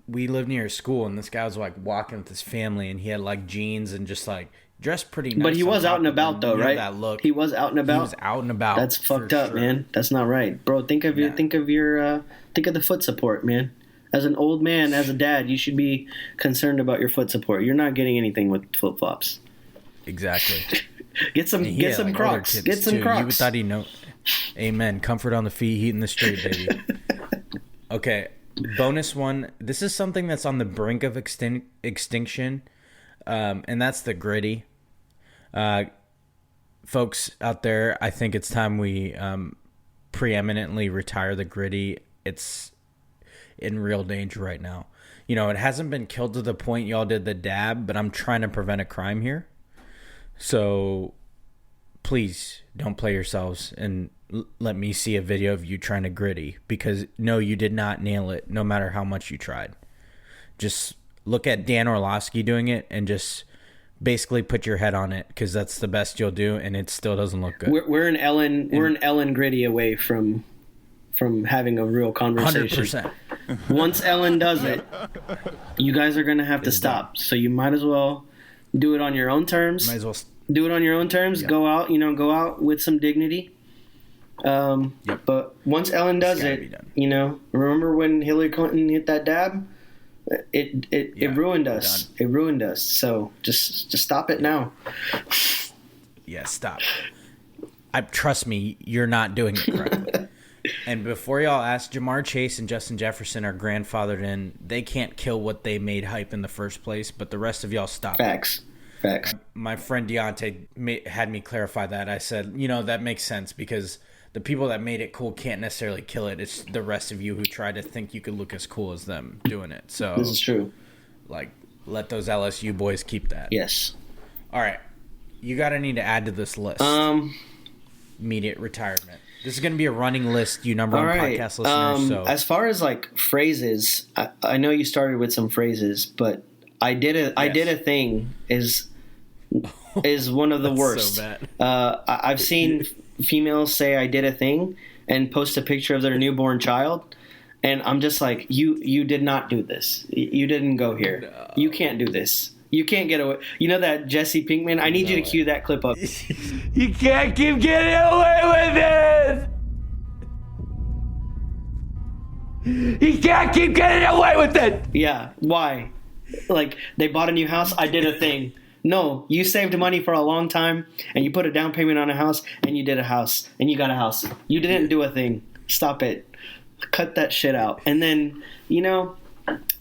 C: We lived near a school, and this guy was like walking with his family, and he had like jeans and just like dressed pretty nice.
D: But he was out and about though, right?
C: That look.
D: He was out and about.
C: He was out and about.
D: That's fucked up, sure. Man. That's not right, bro. Think of the foot support, man. As an old man, as a dad, you should be concerned about your foot support. You're not getting anything with flip flops.
C: Exactly.
D: Get some Crocs. Get some Crocs.
C: You thought he know. Amen. Comfort on the feet, heat in the street, baby. Okay, bonus one. This is something that's on the brink of extinction, and that's the gritty. Folks out there, I think it's time we preeminently retire the gritty. It's in real danger right now. You know, it hasn't been killed to the point y'all did the dab, but I'm trying to prevent a crime here. So please don't play yourselves and let me see a video of you trying to gritty, because no, you did not nail it no matter how much you tried. Just look at Dan Orlovsky doing it and just basically put your head on it, because that's the best you'll do, and it still doesn't look good.
D: We're an Ellen gritty away from having a real conversation.
C: 100%.
D: Once Ellen does it, you guys are going to have to stop. So you might as well do it on your own terms.
C: Might as well
D: do it on your own terms. Yep. Go out with some dignity.
C: Yep.
D: But once Ellen does it, remember when Hillary Clinton hit that dab? It ruined us. Done. It ruined us. So just stop it now.
C: Yeah, stop. Trust me, you're not doing it correctly. And before y'all ask, Jamar Chase and Justin Jefferson are grandfathered in. They can't kill what they made hype in the first place, but the rest of y'all stop.
D: Facts.
C: My friend Deontay had me clarify that. I said, that makes sense because the people that made it cool can't necessarily kill it. It's the rest of you who try to think you could look as cool as them doing it. So
D: this is true.
C: Like, let those LSU boys keep that.
D: Yes.
C: All right. You got to need to add to this list. Immediate retirement. This is going to be a running list, you number one podcast listeners. So
D: as far as like phrases, I know you started with some phrases, but I did a thing is one of the worst.
C: So bad.
D: I've seen females say I did a thing and post a picture of their newborn child, and I'm just like, you did not do this. You didn't go here. No. You can't do this. You can't get away. You know that Jesse Pinkman? I need you to cue that clip up.
I: You can't keep getting away with this. You can't keep getting away with it.
D: Yeah. Why? Like, they bought a new house. I did a thing. No, you saved money for a long time, and you put a down payment on a house, and you did a house, and you got a house. You didn't do a thing. Stop it. Cut that shit out. And then,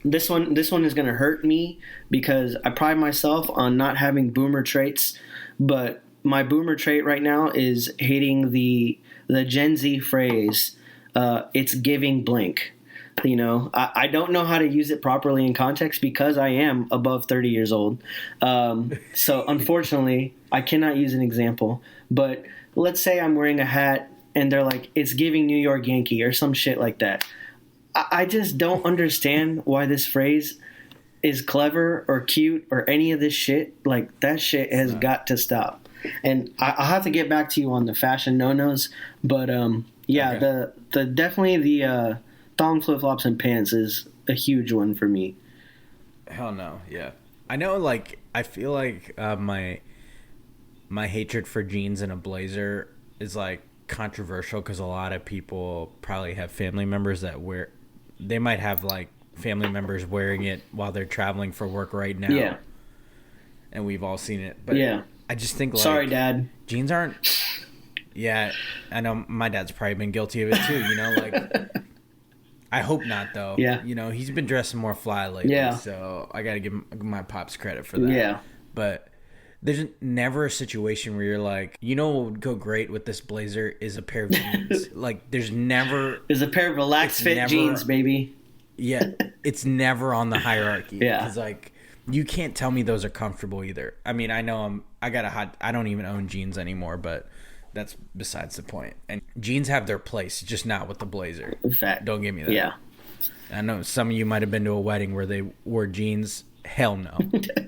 D: this one is going to hurt me because I pride myself on not having boomer traits, but my boomer trait right now is hating the Gen Z phrase, it's giving blank. I don't know how to use it properly in context because I am above 30 years old. So unfortunately, I cannot use an example. But let's say I'm wearing a hat and they're like, it's giving New York Yankee or some shit like that. I just don't understand why this phrase is clever or cute or any of this shit. Like, that shit has got to stop. And I'll have to get back to you on the fashion no-nos. But, okay. the definitely the thong flip-flops and pants is a huge one for me.
C: Hell no, yeah. I know, like, I feel like my hatred for jeans and a blazer is, like, controversial because a lot of people probably have family members that they might have like family members wearing it while they're traveling for work right now. Yeah. And we've all seen it. But yeah. I just think like,
D: sorry, Dad.
C: Jeans aren't. Yeah. I know my dad's probably been guilty of it too, like I hope not though. Yeah. He's been dressing more fly lately. Yeah. So I got to give my pops credit for that. Yeah. But there's never a situation where you're like, what would go great with this blazer is a pair of jeans. Like, there's a pair of relaxed fit jeans, baby. Yeah, it's never on the hierarchy. Yeah. Because, like, you can't tell me those are comfortable either. I mean, I know I don't even own jeans anymore, but that's besides the point. And jeans have their place, just not with the blazer. Fact. Don't give me that. Yeah. I know some of you might have been to a wedding where they wore jeans. Hell no.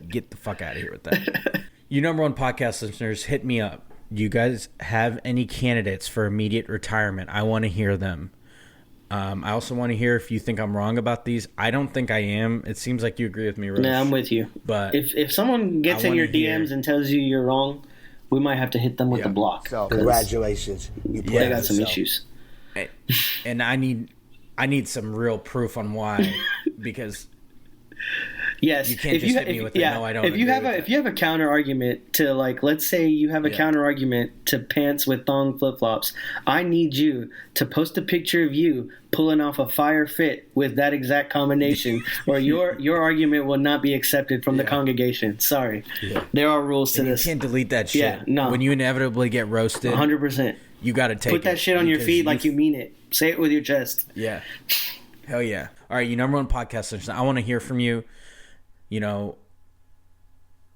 C: Get the fuck out of here with that. You number one podcast listeners, hit me up. Do you guys have any candidates for immediate retirement? I want to hear them. I also want to hear if you think I'm wrong about these. I don't think I am. It seems like you agree with me, Rosh.
D: No, I'm with you. But if someone gets in your DMs and tells you you're wrong, we might have to hit them with the block.
E: So, congratulations.
D: They got some issues.
C: And I need some real proof on why, because
D: yes,
C: you can't just hit me with no, I don't.
D: If you have a counter argument to, like, let's say you have a counter argument to pants with thong flip flops, I need you to post a picture of you pulling off a fire fit with that exact combination, or your argument will not be accepted from the congregation. Sorry, there are rules to this.
C: You can't delete that shit. Yeah, no. When you inevitably get roasted,
D: 100%.
C: You got to take
D: put that shit on your feed like you mean it. Say it with your chest.
C: Yeah. Hell yeah. All right, you number one podcast listeners, I want to hear from you.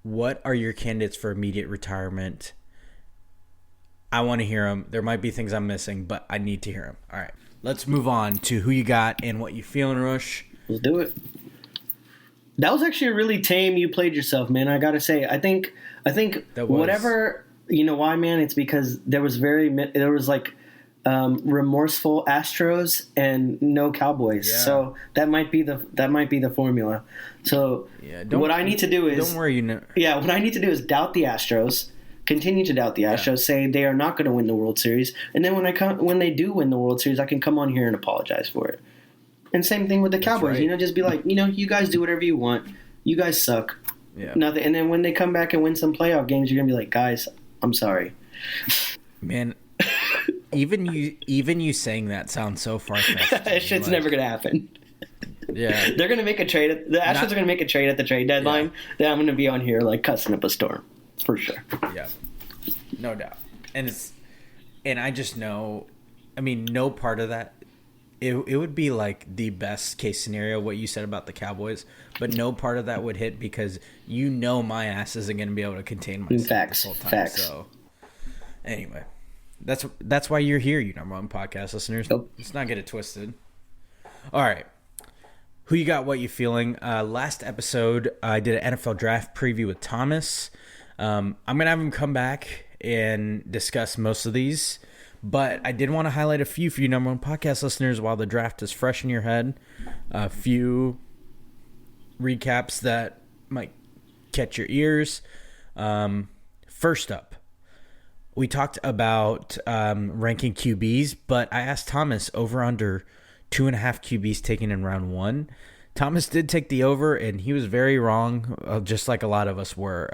C: What are your candidates for immediate retirement? I want to hear them. There might be things I'm missing, but I need to hear them. All right, let's move on to who you got and what you feeling, Rush.
D: Let's do it. That was actually really tame. You played yourself, man. I gotta say, I think whatever, why, man? It's because there was like remorseful Astros and no Cowboys. Yeah. So that might be the formula. So what I need to do is,
C: don't worry,
D: what I need to do is doubt the Astros, continue to doubt the Astros, say they are not going to win the World Series, and then when they do win the World Series, I can come on here and apologize for it. And same thing with the Cowboys. Right. Just be like, you guys do whatever you want. You guys suck. Yeah. Nothing. And then when they come back and win some playoff games, you're gonna be like, guys, I'm sorry.
C: Man, Even you saying that sounds so far-fetched.
D: That shit's never gonna happen.
C: Yeah,
D: they're gonna make a trade. The Astros are gonna make a trade at the trade deadline. Then I'm gonna be on here like cussing up a storm for sure.
C: Yeah, no doubt. And I just know. I mean, no part of that. It would be like the best case scenario what you said about the Cowboys, but no part of that would hit because my ass isn't going to be able to contain myself this whole time.
D: Facts.
C: So anyway, that's why you're here, you number one podcast listeners.
D: Nope.
C: Let's not get it twisted. All right, who you got? What you feeling? Last episode, I did an NFL draft preview with Thomas. I'm gonna have him come back and discuss most of these. But I did want to highlight a few for you number one podcast listeners while the draft is fresh in your head. A few recaps that might catch your ears. First up, we talked about ranking QBs, but I asked Thomas over under 2.5 QBs taken in round 1. Thomas did take the over, and he was very wrong, just like a lot of us were.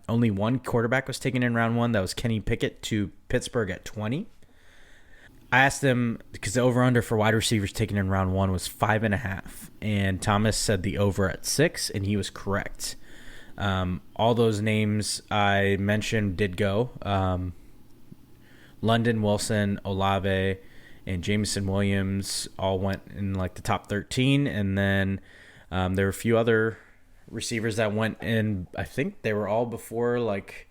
C: Only one quarterback was taken in round 1. That was Kenny Pickett to Pittsburgh at 20. I asked him because the over-under for wide receivers taken in round 1 was 5.5, and Thomas said the over at 6, and he was correct. All those names I mentioned did go. London, Wilson, Olave, and Jameson Williams all went in like the top 13, and then there were a few other receivers that went in. I think they were all before like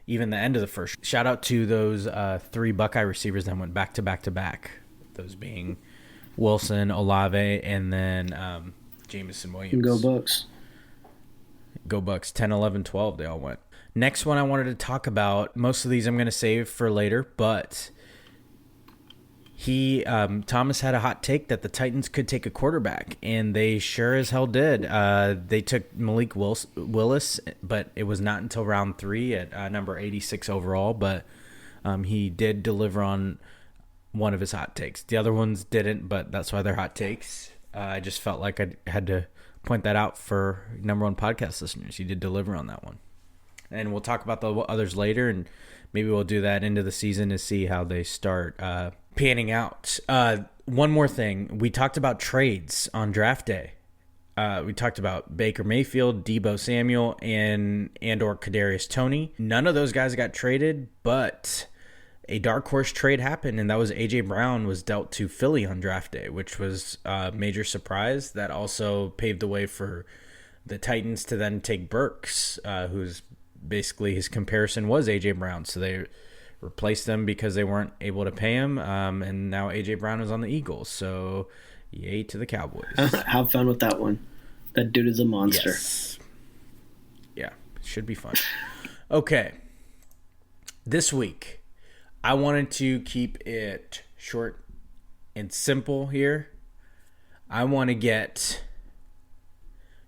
C: even the end of the first. Shout out to those 3 Buckeye receivers that went back to back to back. Those being Wilson, Olave, and then Jameson Williams.
D: Go Bucks.
C: Go Bucks. 10, 11, 12, they all went. Next one I wanted to talk about, most of these I'm going to save for later, but Thomas had a hot take that the Titans could take a quarterback, and they sure as hell did. They took Malik Willis, but it was not until round 3 at number 86 overall, but he did deliver on one of his hot takes. The other ones didn't, but that's why they're hot takes. I just felt like I had to point that out for number one podcast listeners. He did deliver on that one. And we'll talk about the others later, and maybe we'll do that into the season to see how they start panning out. One more thing. We talked about trades on draft day. We talked about Baker Mayfield, Deebo Samuel, and/or Kadarius Toney. None of those guys got traded, but a dark horse trade happened, and that was A.J. Brown was dealt to Philly on draft day, which was a major surprise. That also paved the way for the Titans to then take Burks, who's basically his comparison was A.J. Brown. So they replaced them because they weren't able to pay him, and now A.J. Brown is on the Eagles. So yay to the Cowboys.
D: Have fun with that one. That dude is a monster.
C: Yes. Yeah, should be fun. Okay. This week, I wanted to keep it short and simple here. I want to get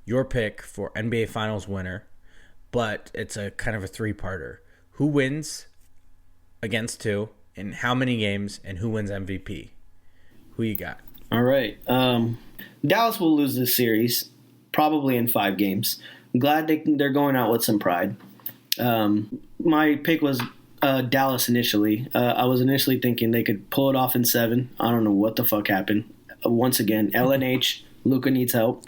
C: your pick for NBA Finals winner, but it's a kind of a 3-parter. Who wins against who, and how many games, and who wins MVP? Who you got?
D: All right. Dallas will lose this series, probably in 5 games. I'm glad they're going out with some pride. My pick was Dallas initially. I was initially thinking they could pull it off in 7. I don't know what the fuck happened. Once again, LNH, Luka needs help.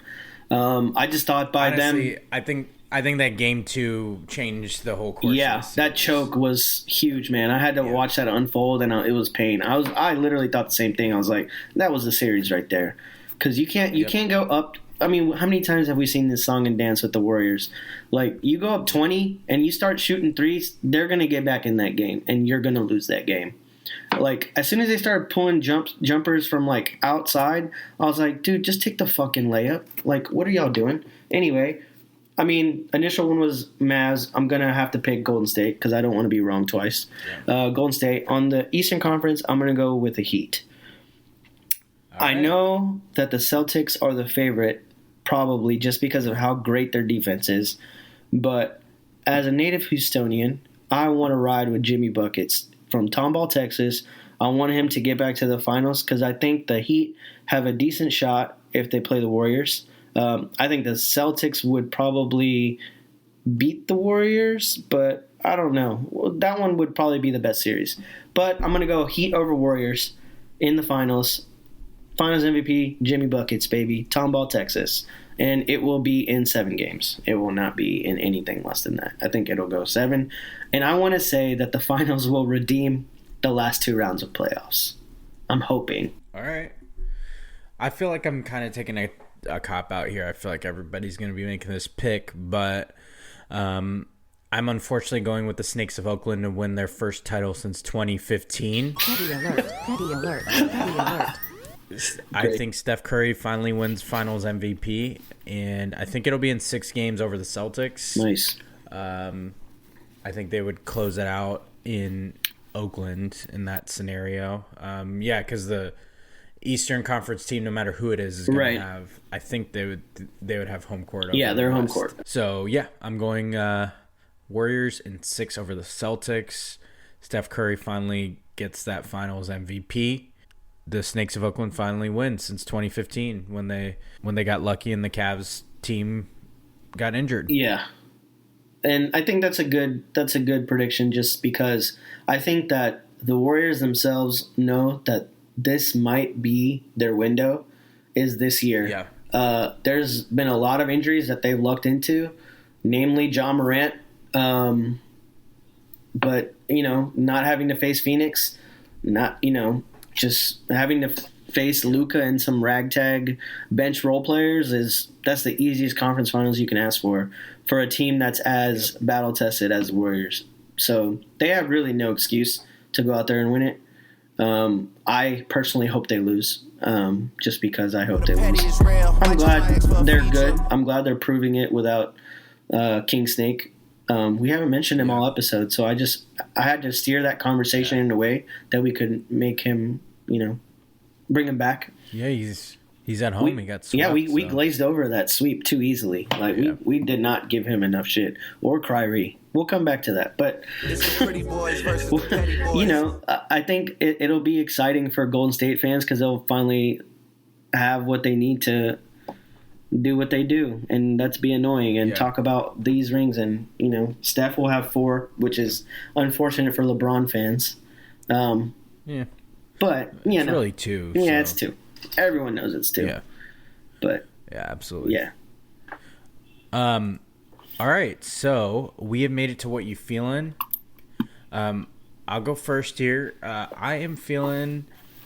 D: I just thought by
C: Honestly,
D: them.
C: I think that game 2 changed the whole course.
D: Yeah, that choke was huge, man. I had to watch that unfold, and it was pain. I literally thought the same thing. I was like, that was the series right there, because you can't go up. I mean, how many times have we seen this song and dance with the Warriors? Like, you go up 20 and you start shooting threes, they're gonna get back in that game, and you're gonna lose that game. Like, as soon as they started pulling jumpers from like outside, I was like, dude, just take the fucking layup. Like, what are y'all doing? Anyway. I mean, initial one was Mavs. I'm going to have to pick Golden State because I don't want to be wrong twice. Yeah. Golden State. On the Eastern Conference, I'm going to go with the Heat. Right. I know that the Celtics are the favorite, probably just because of how great their defense is. But as a native Houstonian, I want to ride with Jimmy Buckets from Tomball, Texas. I want him to get back to the finals because I think the Heat have a decent shot if they play the Warriors. I think the Celtics would probably beat the Warriors, but I don't know. Well, that one would probably be the best series. But I'm going to go Heat over Warriors in the finals. Finals MVP, Jimmy Buckets, baby. Tomball, Texas. And it will be in 7 games. It will not be in anything less than that. I think it'll go 7. And I want to say that the finals will redeem the last 2 rounds of playoffs. I'm hoping.
C: All right. I feel like I'm kind of taking a cop out here. I feel like everybody's going to be making this pick, but I'm unfortunately going with the Snakes of Oakland to win their first title since 2015.
A: Petty alert. Petty alert. Petty alert.
C: I think Steph Curry finally wins Finals MVP, and I think it'll be in 6 games over the Celtics.
D: Nice.
C: I think they would close it out in Oakland in that scenario. Yeah, because the Eastern Conference team, no matter who it is going to have. I think they would have home court.
D: Yeah, they're home court.
C: So yeah, I'm going Warriors in 6 over the Celtics. Steph Curry finally gets that Finals MVP. The Snakes of Oakland finally win since 2015 when they got lucky and the Cavs team got injured.
D: Yeah. And I think that's a good prediction just because I think that the Warriors themselves know that this might be their window is this year.
C: Yeah.
D: There's been a lot of injuries that they've lucked into, namely John Morant. But, not having to face Phoenix, just having to face Luka and some ragtag bench role players that's the easiest conference finals you can ask for a team that's as battle tested as the Warriors. So they have really no excuse to go out there and win it. I personally hope they lose, just because I hope they lose. I'm glad they're good. I'm glad they're proving it without King Snake. We haven't mentioned him all episode, so I had to steer that conversation in a way that we could make him, bring him back.
C: Yeah, he's at home. He got swept.
D: Yeah, we glazed over that sweep too easily. Like we did not give him enough shit or Kyrie. We'll come back to that, but
F: Pretty boys versus the petty boys.
D: I think it'll be exciting for Golden State fans because they'll finally have what they need to do what they do, and that's be annoying and talk about these rings. And Steph will have 4, which is unfortunate for LeBron fans.
C: Yeah,
D: but
C: it's really 2.
D: Yeah,
C: so.
D: it's 2. Everyone knows it's 2.
C: Yeah,
D: but
C: yeah, absolutely.
D: Yeah.
C: All right, so we have made it to What You Feeling. I'll go first here. I am feeling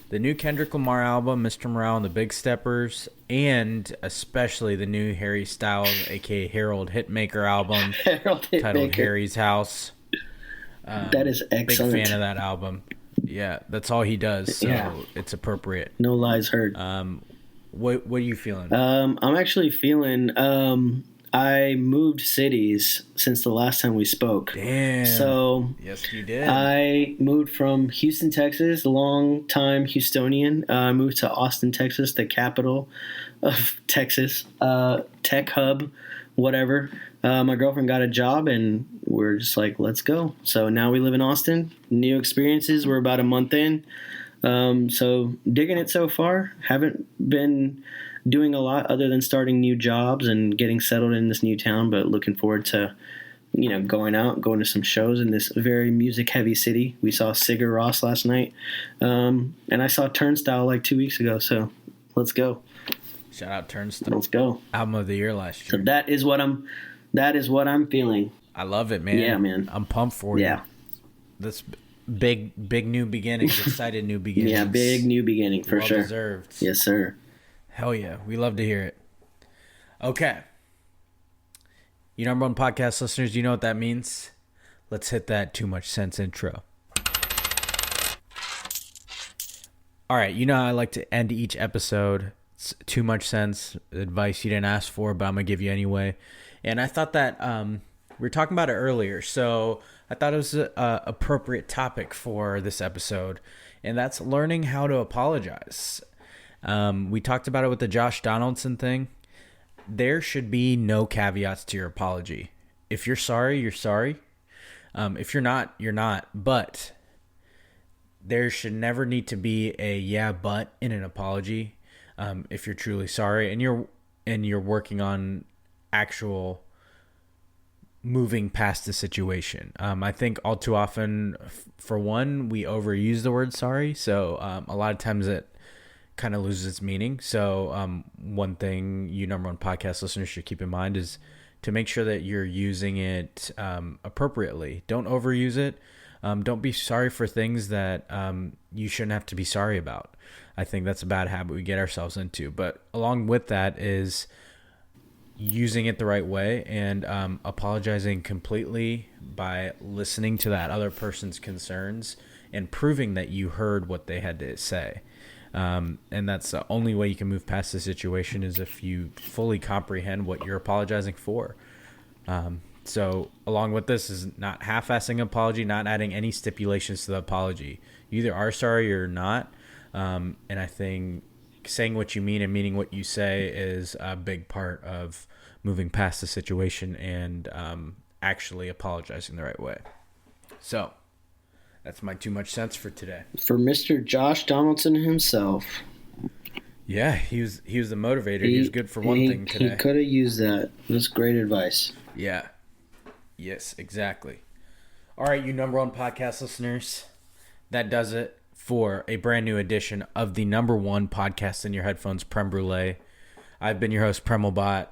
C: the new Kendrick Lamar album, Mr. Morale and the Big Steppers, and especially the new Harry Styles, a.k.a. Harold Hitmaker album, titled Harry's House.
D: That is excellent.
C: Big fan of that album. Yeah, that's all he does, so it's appropriate.
D: No lies heard.
C: What are you feeling?
D: I'm actually feeling... I moved cities since the last time we spoke.
C: Damn.
D: So
C: yes, you did.
D: I moved from Houston, Texas, long-time Houstonian. I moved to Austin, Texas, the capital of Texas, tech hub, whatever. My girlfriend got a job, and we're just like, let's go. So now we live in Austin. New experiences. We're about a month in. So digging it so far. Haven't been doing a lot other than starting new jobs and getting settled in this new town, but looking forward to, going to some shows in this very music heavy city. We saw Sigur Rós last night. And I saw Turnstile like 2 weeks ago. So let's go.
C: Shout out Turnstile.
D: Let's go.
C: Album of the year last year.
D: So that is what I'm feeling.
C: I love it, man.
D: Yeah, man.
C: I'm pumped for you.
D: Yeah.
C: This big new beginnings, excited new beginnings.
D: Yeah, big new beginning for sure.
C: Well deserved.
D: Yes, sir.
C: Hell yeah. We love to hear it. Okay. You number one podcast listeners, you know what that means? Let's hit that Too Much Sense intro. All right. You know how I like to end each episode. It's Too Much Sense, advice you didn't ask for, but I'm going to give you anyway. And I thought that we were talking about it earlier, so I thought it was an appropriate topic for this episode, and that's learning how to apologize. We talked about it with the Josh Donaldson thing. There should be no caveats to your apology. If you're sorry, you're sorry. If you're not, you're not. But there should never need to be a yeah, but in an apology. If you're truly sorry and you're working on actual moving past the situation. I think all too often, for one, we overuse the word sorry. So a lot of times it kind of loses its meaning. So one thing you number one podcast listeners should keep in mind is to make sure that you're using it appropriately. Don't overuse it. Don't be sorry for things that you shouldn't have to be sorry about. I think that's a bad habit we get ourselves into. But along with that is using it the right way and apologizing completely by listening to that other person's concerns and proving that you heard what they had to say. And that's the only way you can move past the situation is if you fully comprehend what you're apologizing for. So along with this is not half-assing an apology, not adding any stipulations to the apology. You either are sorry or not. And I think saying what you mean and meaning what you say is a big part of moving past the situation and actually apologizing the right way. So that's my too much sense for today.
D: For Mr. Josh Donaldson himself.
C: Yeah, he was the motivator. He was good for one thing today.
D: He could have used that. That's great advice.
C: Yeah. Yes, exactly. All right, you number one podcast listeners, that does it for a brand new edition of the number one podcast in your headphones, Prem Brulee. I've been your host, Premal Bhatt.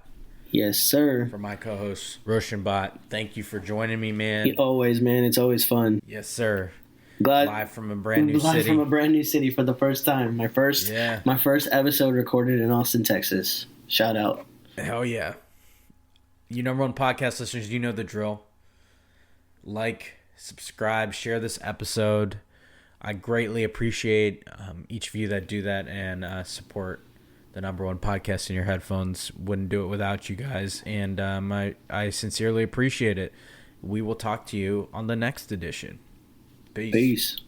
D: Yes, sir.
C: For my co-host, Roshan Bhatt. Thank you for joining me, man.
D: Always, man. It's always fun.
C: Yes, sir.
D: Live
C: from a brand new city.
D: Live from a brand new city for the first time. My first episode recorded in Austin, Texas. Shout out.
C: Hell yeah. You number one podcast listeners, you know the drill. Like, subscribe, share this episode. I greatly appreciate each of you that do that and support the number one podcast in your headphones. Wouldn't do it without you guys. And I sincerely appreciate it. We will talk to you on the next edition. Peace.